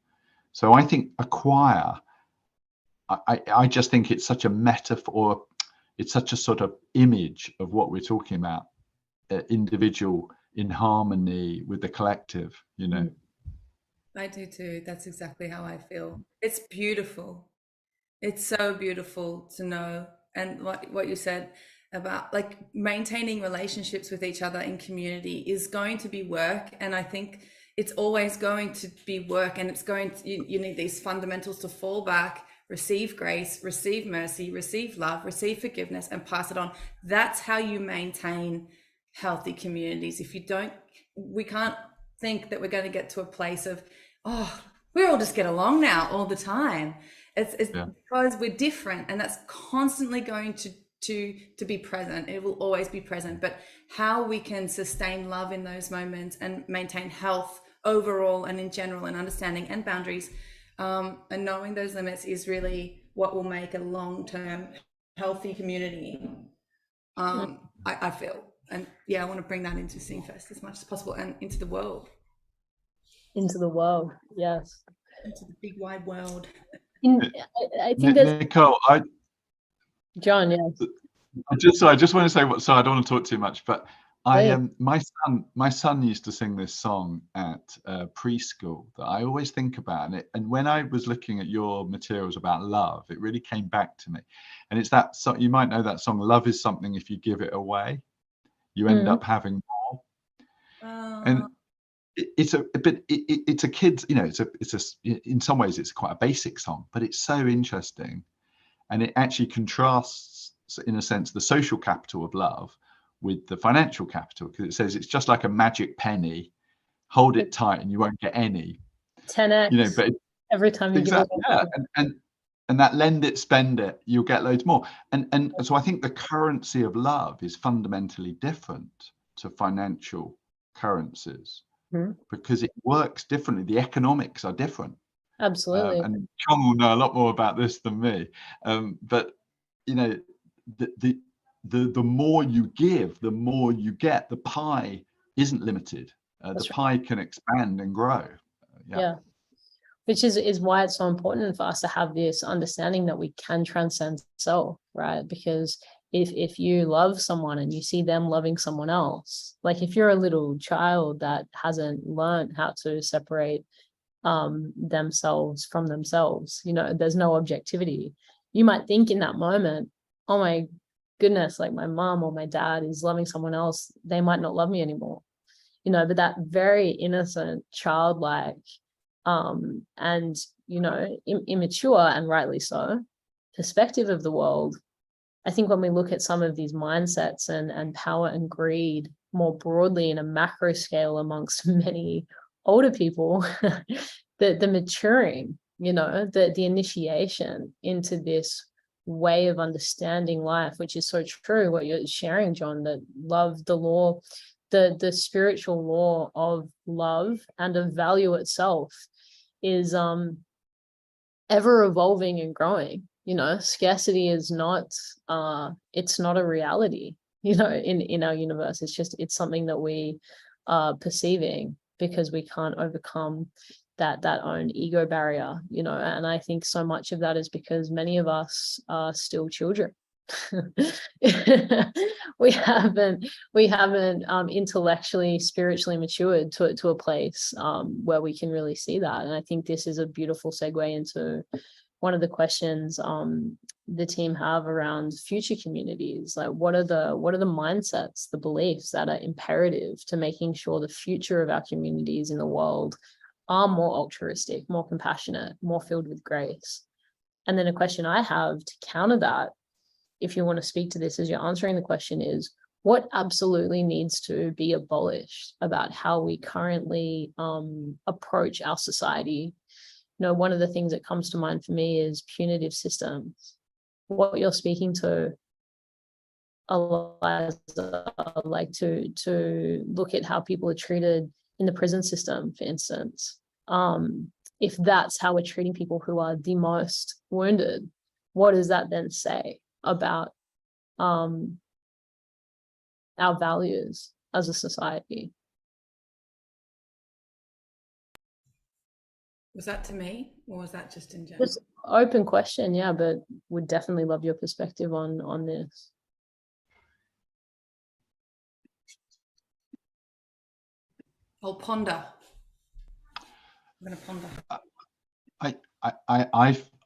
So I think a choir, I just think it's such a metaphor, it's such a sort of image of what we're talking about, individual in harmony with the collective, you know. I do too. That's exactly how I feel. It's beautiful. It's so beautiful to know. And what you said about like maintaining relationships with each other in community is going to be work. And I think it's always going to be work, and it's going to, you need these fundamentals to fall back, receive grace, receive mercy, receive love, receive forgiveness, and pass it on. That's how you maintain healthy communities. If you don't, we can't think that we're going to get to a place of, oh, we all just get along now all the time. It's because we're different, and that's constantly going to be present. It will always be present. But how we can sustain love in those moments and maintain health overall and in general, and understanding and boundaries, and knowing those limits is really what will make a long-term healthy community. I feel, and I want to bring that into Singfest as much as possible, and into the world. Into the world, yes. Into the big wide world. I think there's Nicole, John, yes. I just want to say so I don't want to talk too much, but my son used to sing this song at preschool that I always think about, and when I was looking at your materials about love, it really came back to me. And it's that song, you might know that song, "Love is something, if you give it away, you end up having more." And it's a kid's, you know, in some ways it's quite a basic song, but it's so interesting, and it actually contrasts, in a sense, the social capital of love with the financial capital, because it says it's just like a magic penny, hold it tight and you won't get any 10x, you know, but every time you exactly, give it away. And that lend it, spend it, you'll get loads more. And so I think the currency of love is fundamentally different to financial currencies, because it works differently. The economics are different. Absolutely. And Chong will know a lot more about this than me. But you know, the more you give, the more you get. The pie isn't limited. The pie can expand and grow. Which is why it's so important for us to have this understanding that we can transcend self, right? Because if you love someone and you see them loving someone else, like if you're a little child that hasn't learned how to separate themselves from themselves, you know, there's no objectivity. You might think in that moment, oh my goodness, like my mom or my dad is loving someone else, they might not love me anymore, you know. But that very innocent, childlike, and, you know, immature, and rightly so, perspective of the world, I think when we look at some of these mindsets and power and greed more broadly in a macro scale amongst many older people, the maturing, you know, the initiation into this way of understanding life, which is so true what you're sharing, John, that love, the law the spiritual law of love and of value itself is ever evolving and growing. Scarcity is not it's not a reality, in our universe. It's something that we are perceiving because we can't overcome that own ego barrier, and I think so much of that is because many of us are still children. we haven't intellectually, spiritually matured to a place where we can really see that. And I think this is a beautiful segue into one of the questions the team have around future communities. Like, what are the mindsets, the beliefs that are imperative to making sure the future of our communities in the world are more altruistic, more compassionate, more filled with grace? And then a question I have to counter that, if you want to speak to this as you're answering the question, is what absolutely needs to be abolished about how we currently approach our society? One of the things that comes to mind for me is punitive systems. What you're speaking to, Eliza, like to look at how people are treated in the prison system, for instance. If that's how we're treating people who are the most wounded, what does that then say about our values as a society? Was that to me, or was that just in general? Just open question, yeah, but would definitely love your perspective on this. I'll ponder. I'm going to ponder.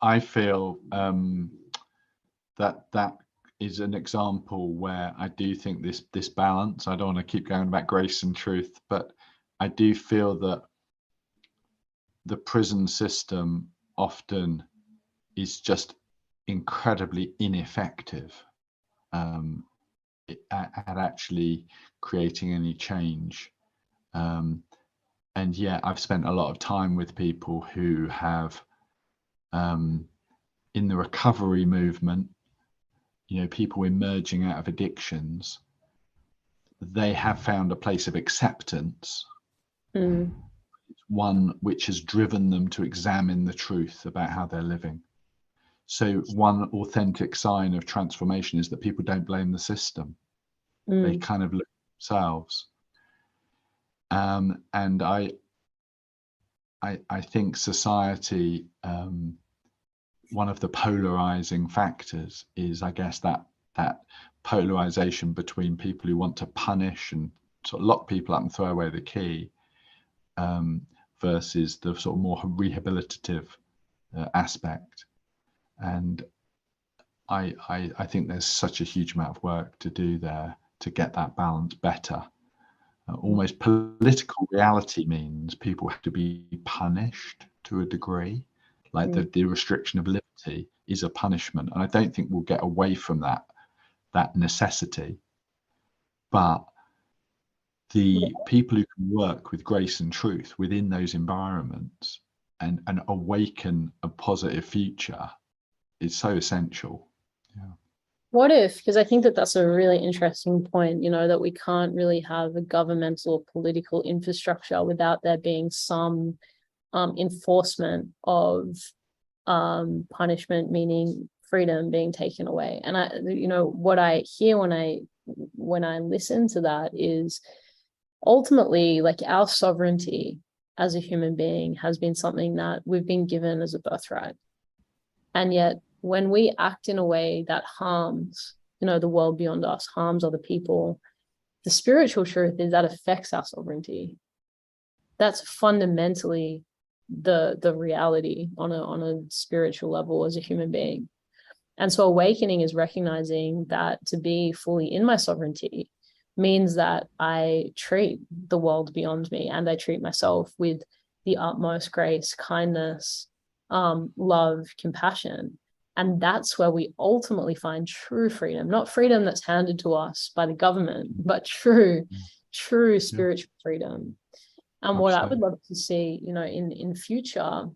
I feel that is an example where I do think this balance. I don't want to keep going about grace and truth, but I do feel that the prison system often is just incredibly ineffective at actually creating any change. And yeah, I've spent a lot of time with people who have, in the recovery movement, people emerging out of addictions, they have found a place of acceptance. One which has driven them to examine the truth about how they're living. So one authentic sign of transformation is that people don't blame the system. They kind of look at themselves. And I think society, one of the polarizing factors is, I guess, that polarization between people who want to punish and sort of lock people up and throw away the key, versus the sort of more rehabilitative aspect. And I think there's such a huge amount of work to do there to get that balance better. Almost political reality means people have to be punished to a degree, like the restriction of liberty is a punishment, and I don't think we'll get away from that necessity. But the people who can work with grace and truth within those environments and awaken a positive future is so essential. Yeah. What if, because I think that's a really interesting point, that we can't really have a governmental or political infrastructure without there being some enforcement of punishment, meaning freedom being taken away. And what I hear when I listen to that is ultimately, like, our sovereignty as a human being has been something that we've been given as a birthright. And yet when we act in a way that harms, the world beyond us, harms other people, the spiritual truth is that affects our sovereignty. That's fundamentally the reality on a spiritual level as a human being. And so awakening is recognizing that to be fully in my sovereignty means that I treat the world beyond me and I treat myself with the utmost grace, kindness, love, compassion. And that's where we ultimately find true freedom, not freedom that's handed to us by the government, but true spiritual freedom. And what I would love to see, in future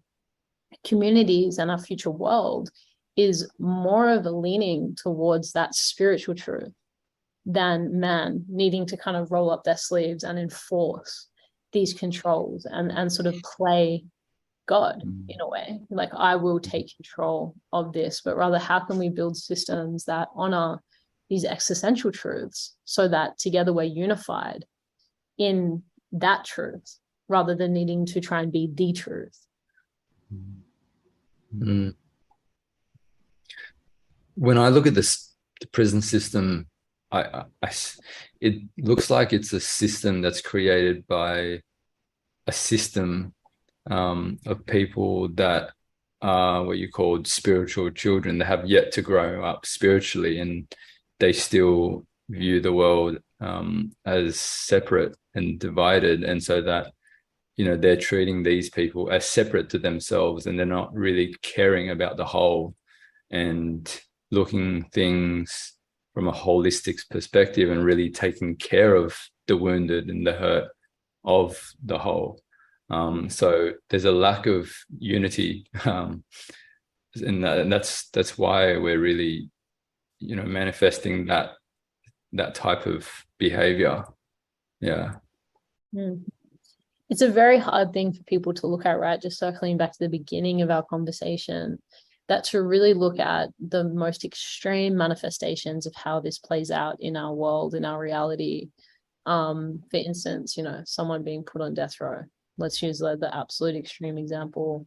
communities and our future world is more of a leaning towards that spiritual truth, than man needing to kind of roll up their sleeves and enforce these controls and sort of play God in a way, like I will take control of this, but rather how can we build systems that honor these existential truths so that together we're unified in that truth rather than needing to try and be the truth. Mm. When I look at this, the prison system, it looks like it's a system that's created by a system of people that are what you called spiritual children that have yet to grow up spiritually, and they still view the world as separate and divided, and so that, you know, they're treating these people as separate to themselves, and they're not really caring about the whole and looking things from a holistic perspective and really taking care of the wounded and the hurt of the whole. So there's a lack of unity, and that's why we're really, you know, manifesting that type of behavior. Yeah. It's a very hard thing for people to look at, right? Just circling back to the beginning of our conversation, that to really look at the most extreme manifestations of how this plays out in our world, in our reality. For instance, you know, someone being put on death row. Let's use the absolute extreme example.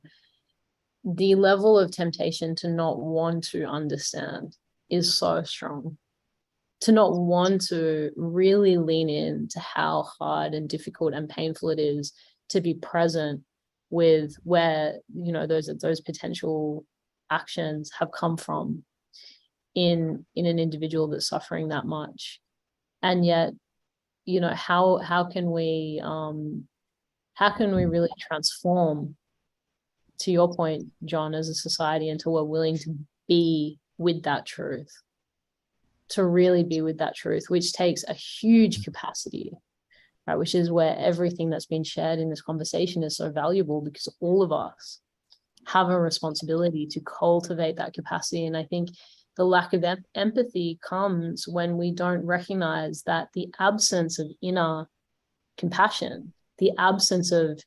The level of temptation to not want to understand is so strong. To not want to really lean into how hard and difficult and painful it is to be present with where, you know, those potential actions have come from in an individual that's suffering that much. And yet, you know, how can we really transform, to your point, John, as a society, until we're willing to be with that truth, to really be with that truth, which takes a huge capacity, right? Which is where everything that's been shared in this conversation is so valuable, because all of us have a responsibility to cultivate that capacity. And I think the lack of empathy comes when we don't recognize that the absence of inner compassion, the absence of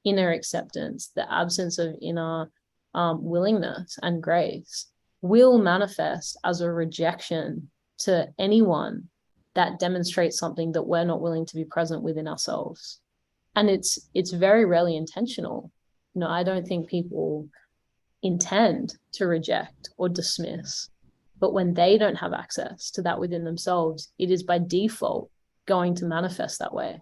inner acceptance, the absence of inner willingness and grace will manifest as a rejection to anyone that demonstrates something that we're not willing to be present within ourselves. And it's very rarely intentional. You know, I don't think people intend to reject or dismiss, but when they don't have access to that within themselves, it is by default going to manifest that way.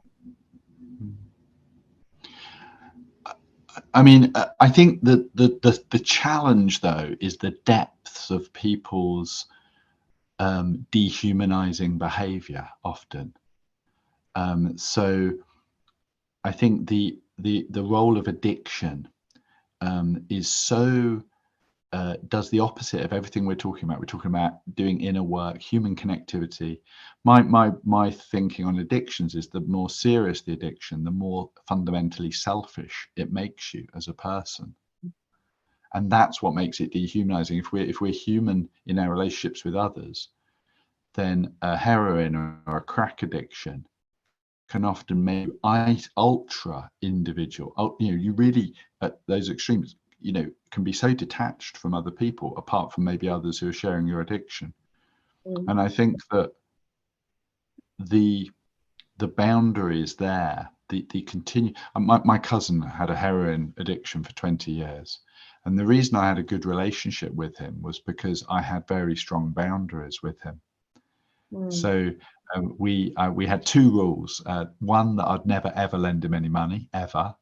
I mean, I think that the challenge, though, is the depths of people's dehumanizing behavior often. So I think the role of addiction is so does the opposite of everything we're talking about. We're talking about doing inner work, human connectivity. My thinking on addictions is the more serious the addiction, the more fundamentally selfish it makes you as a person. And that's what makes it dehumanizing. If we're human in our relationships with others, then a heroin or a crack addiction can often make you ultra individual. You know, you really, at those extremes, you know, can be so detached from other people, apart from maybe others who are sharing your addiction. And I think that the boundaries there, the continue. My cousin had a heroin addiction for 20 years. And the reason I had a good relationship with him was because I had very strong boundaries with him. So we had two rules. One, that I'd never ever lend him any money ever,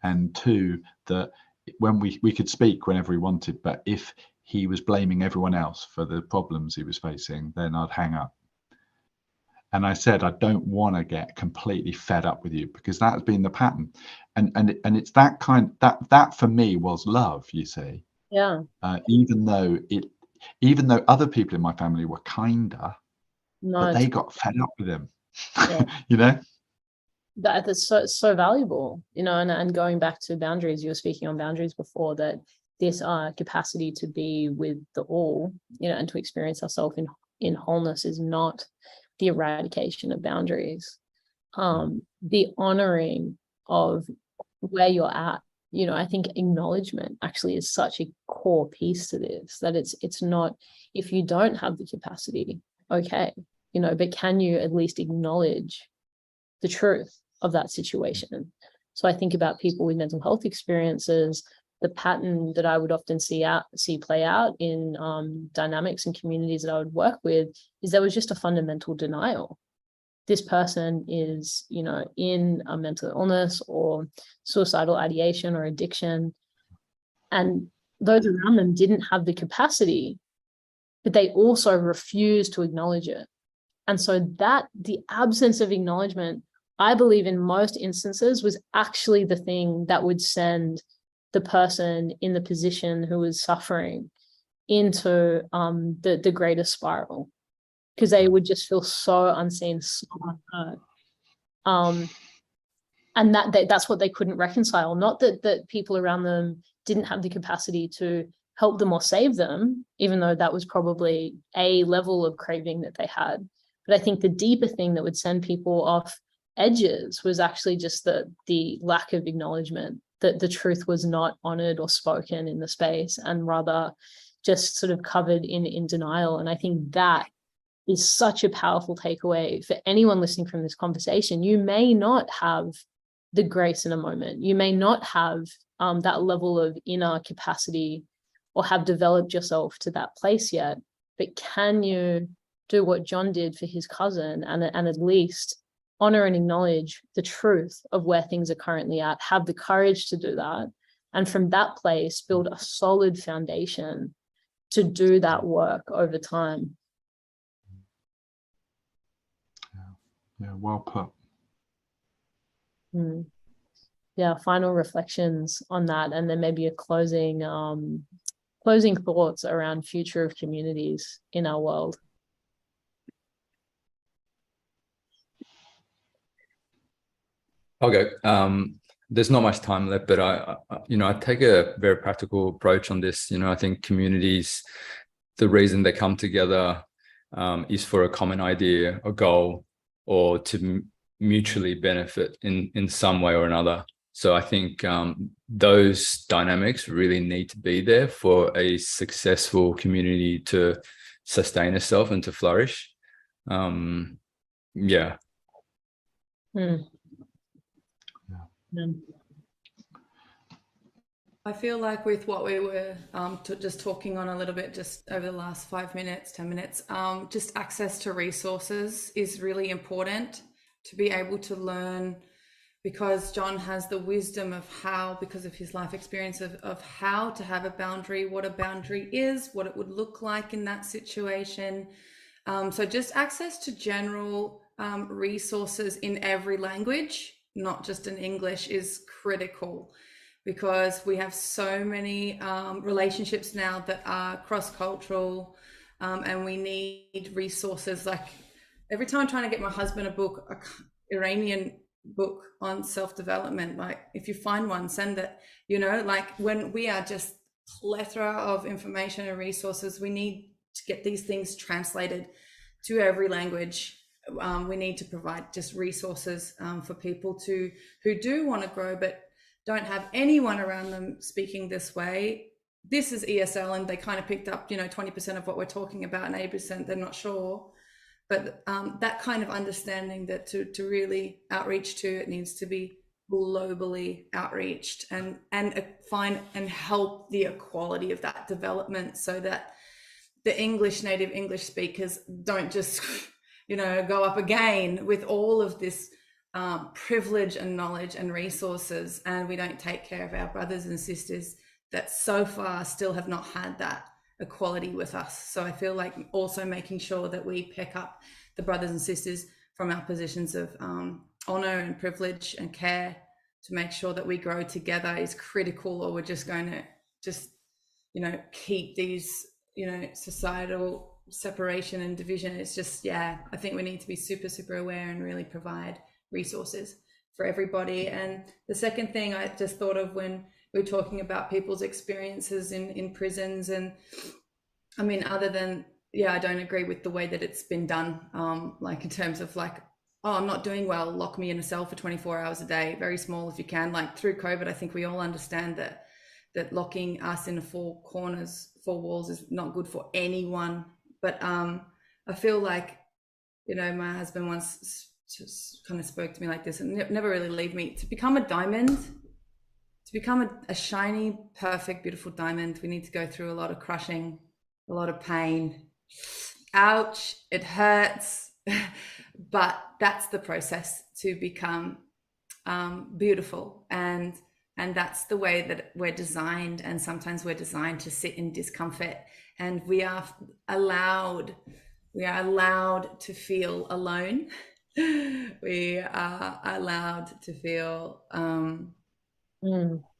and two, that when we could speak whenever he wanted, but if he was blaming everyone else for the problems he was facing, then I'd hang up. And I said, I don't want to get completely fed up with you, because that has been the pattern. And it's that kind, that for me was love, you see. Yeah. Even though other people in my family were kinder, but they got fed up with him. Yeah. You know, that's so valuable, you know. And going back to boundaries, you were speaking on boundaries before, that this capacity to be with the all, you know, and to experience ourselves in wholeness is not the eradication of boundaries. The honoring of where you're at. You know, I think acknowledgement actually is such a core piece to this, that it's not, if you don't have the capacity, okay, you know, but can you at least acknowledge the truth of that situation? So I think about people with mental health experiences, the pattern that I would often see play out in dynamics and communities that I would work with is there was just a fundamental denial. This person is, you know, in a mental illness or suicidal ideation or addiction, and those around them didn't have the capacity, but they also refused to acknowledge it. And so that the absence of acknowledgement, I believe in most instances, was actually the thing that would send the person in the position who was suffering into the greatest spiral, because they would just feel so unseen, so unheard. And that's what they couldn't reconcile. Not that people around them didn't have the capacity to help them or save them, even though that was probably a level of craving that they had. But I think the deeper thing that would send people off edges was actually just the lack of acknowledgement, that the truth was not honored or spoken in the space, and rather just sort of covered in denial. And I think that is such a powerful takeaway for anyone listening from this conversation. You may not have the grace in a moment. You may not have that level of inner capacity or have developed yourself to that place yet, but can you do what John did for his cousin and at least honor and acknowledge the truth of where things are currently at, have the courage to do that, and from that place build a solid foundation to do that work over time. Yeah, well put. Yeah, final reflections on that, and then maybe a closing thoughts around future of communities in our world. Okay. There's not much time left, but I take a very practical approach on this. You know, I think communities, the reason they come together is for a common idea, a goal, or to mutually benefit in some way or another. So I think those dynamics really need to be there for a successful community to sustain itself and to flourish. Yeah. I feel like with what we were just talking on a little bit just over the last 5 minutes, 10 minutes, just access to resources is really important to be able to learn, because John has the wisdom of how, because of his life experience of how to have a boundary, what a boundary is, what it would look like in that situation. So just access to general resources in every language, not just in English, is critical, because we have so many relationships now that are cross-cultural, and we need resources. Like every time I'm trying to get my husband a book, an Iranian book on self-development, like if you find one, send it. You know, like when we are just plethora of information and resources, we need to get these things translated to every language. We need to provide just resources for people who do want to grow but don't have anyone around them speaking this way. This is ESL, and they kind of picked up, 20% of what we're talking about, and 80% they're not sure. But that kind of understanding that to really outreach to, it needs to be globally outreached and find and help the equality of that development, so that the native English speakers don't just, go up again with all of this privilege and knowledge and resources, and we don't take care of our brothers and sisters that so far still have not had that equality with us. So I feel like also making sure that we pick up the brothers and sisters from our positions of honor and privilege and care to make sure that we grow together is critical, or we're just going to keep these societal separation and division. It's just, I think we need to be super, super aware and really provide resources for everybody. And the second thing I just thought of when we're talking about people's experiences in prisons, and I mean, other than yeah, I don't agree with the way that it's been done. Like in terms of like, oh, I'm not doing well, lock me in a cell for 24 hours a day, very small if you can. Like through COVID, I think we all understand that locking us in the four corners, four walls is not good for anyone. But I feel like, you know, my husband once just kind of spoke to me like this, and never really leave me. To become a diamond, to become a shiny, perfect, beautiful diamond, we need to go through a lot of crushing, a lot of pain. Ouch, it hurts. But that's the process to become beautiful, and that's the way that we're designed. And sometimes we're designed to sit in discomfort, and we are allowed to feel alone. We are allowed to feel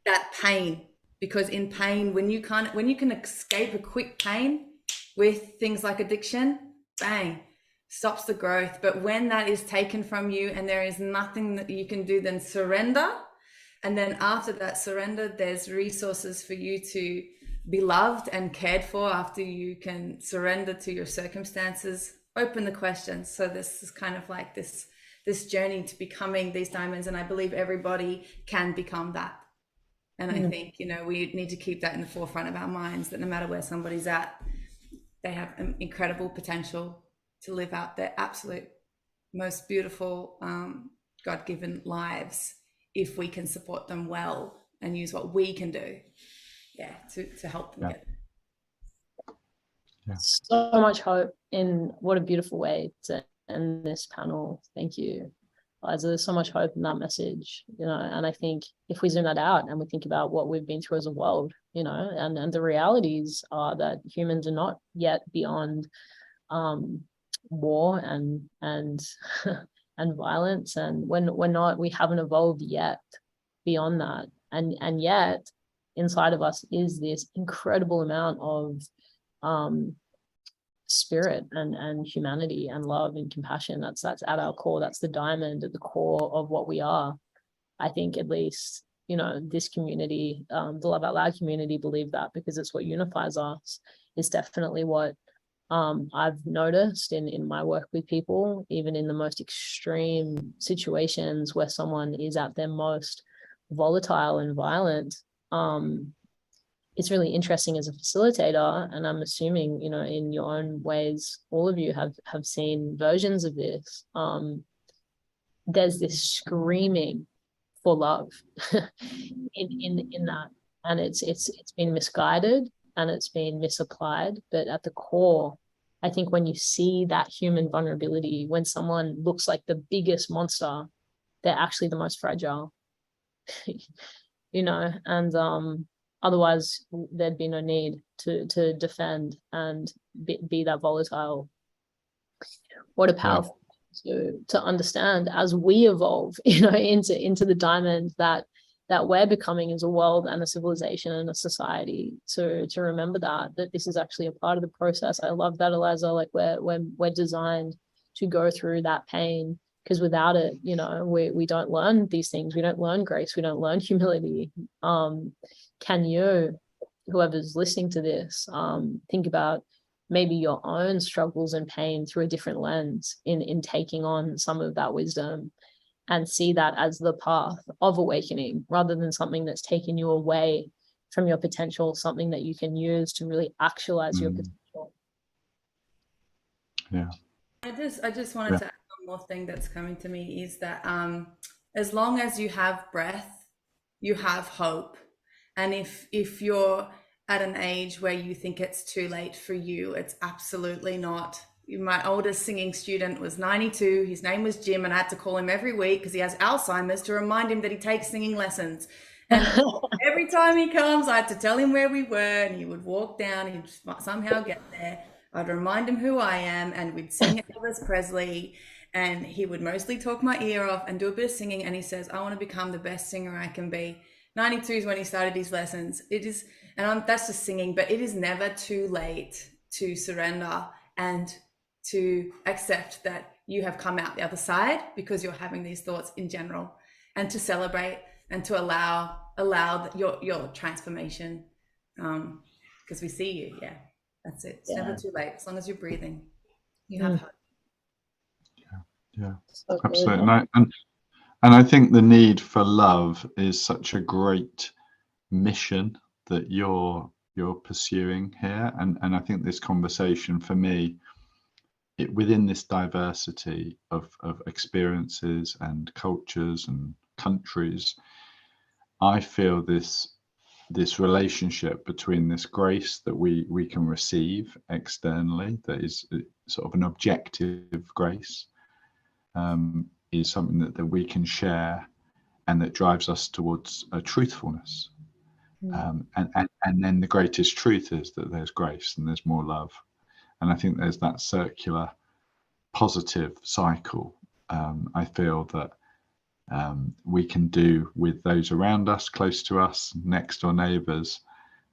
that pain, because in pain, when you can escape a quick pain with things like addiction, bang, stops the growth. But when that is taken from you and there is nothing that you can do, then surrender. And then after that surrender, there's resources for you to be loved and cared for after you can surrender to your circumstances. Open the questions. So this is kind of like this journey to becoming these diamonds. And I believe everybody can become that. And I think, you know, we need to keep that in the forefront of our minds, that no matter where somebody's at, they have an incredible potential to live out their absolute most beautiful God-given lives, if we can support them well and use what we can do, to help them get there. Yeah. So much hope in what a beautiful way to end this panel. Thank you, Liza. There's so much hope in that message, you know, and I think if we zoom that out and we think about what we've been through as a world, you know, and the realities are that humans are not yet beyond war and and violence, and we haven't evolved yet beyond that, and yet inside of us is this incredible amount of spirit and humanity and love and compassion. That's at our core. That's the diamond at the core of what we are. I think at least, you know, this community, the Love Out Loud community, believe that, because it's what unifies us. It's definitely what I've noticed in my work with people, even in the most extreme situations where someone is at their most volatile and violent. It's really interesting as a facilitator, and I'm assuming, you know, in your own ways, all of you have seen versions of this. There's this screaming for love in that, and it's been misguided and it's been misapplied. But at the core, I think when you see that human vulnerability, when someone looks like the biggest monster, they're actually the most fragile. You know, and otherwise there'd be no need to defend and be that volatile. What a powerful to understand as we evolve, you know, into the diamond that we're becoming as a world and a civilization and a society, to remember that this is actually a part of the process. I love that, Eliza. Like we're designed to go through that pain, because without it, you know, we don't learn these things. We don't learn grace. We don't learn humility. Can you, whoever's listening to this, think about maybe your own struggles and pain through a different lens in taking on some of that wisdom, and see that as the path of awakening, rather than something that's taken you away from your potential, something that you can use to really actualize your potential. Yeah. I just wanted to add one more thing that's coming to me, is that as long as you have breath, you have hope. And if you're at an age where you think it's too late for you, it's absolutely not. My oldest singing student was 92. His name was Jim, and I had to call him every week because he has Alzheimer's, to remind him that he takes singing lessons. And every time he comes, I had to tell him where we were, and he would walk down, he'd somehow get there. I'd remind him who I am, and we'd sing Elvis Presley, and he would mostly talk my ear off and do a bit of singing. And he says, I want to become the best singer I can be. 92 is when he started his lessons. It is, and that's just singing, but it is never too late to surrender and to accept that you have come out the other side, because you're having these thoughts in general, and to celebrate and to allow your transformation, because we see you. That's it. It's never too late. As long as you're breathing, you have hope. Yeah, So absolutely. good. And I think the need for love is such a great mission that you're pursuing here. And I think this conversation for me, within this diversity of experiences and cultures and countries, I feel this relationship between this grace that we can receive externally, that is sort of an objective grace, is something that we can share, and that drives us towards a truthfulness. And then the greatest truth is that there's grace and there's more love. And I think there's that circular positive cycle. I feel that we can do with those around us, close to us, next door neighbours,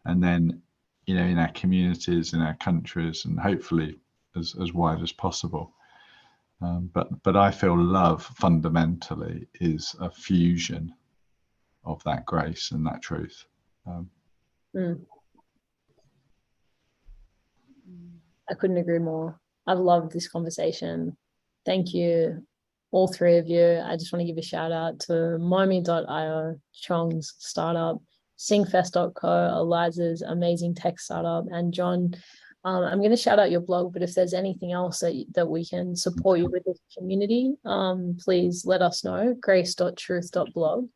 and then, you know, in our communities, in our countries, and hopefully as wide as possible. But I feel love fundamentally is a fusion of that grace and that truth. I couldn't agree more. I've loved this conversation. Thank you, all three of you. I just want to give a shout out to Momi.io, Chong's startup, Singfest.co, Eliza's amazing tech startup, and John. I'm going to shout out your blog, but if there's anything else that we can support you with this community, please let us know. grace.truth.blog.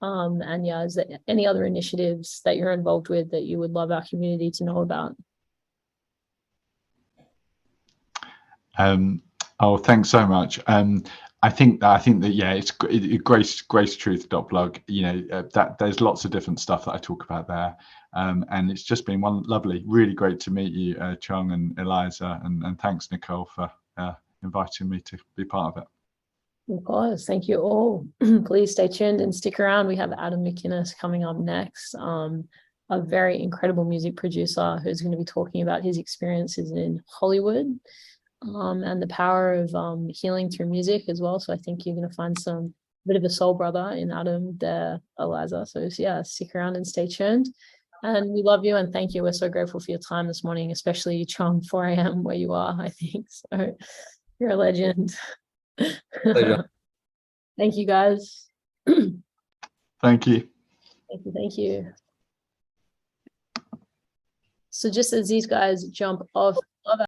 And yeah, is there any other initiatives that you're involved with that you would love our community to know about? Oh, thanks so much. I think that yeah, it's grace.truth.blog. You know, that there's lots of different stuff that I talk about there, and it's just been really great to meet you, Chong and Eliza, and thanks, Nicole, for inviting me to be part of it. Of course, thank you all. Please stay tuned and stick around. We have Adam McInnes coming up next, a very incredible music producer who's going to be talking about his experiences in Hollywood. And the power of healing through music as well. So I think you're going to find some bit of a soul brother in Adam there, Eliza. So yeah, stick around and stay tuned. And we love you and thank you. We're so grateful for your time this morning, especially you, Chong, 4 a.m. where you are, I think. So you're a legend. Thank you, guys. Thank you. Thank you. So just as these guys jump off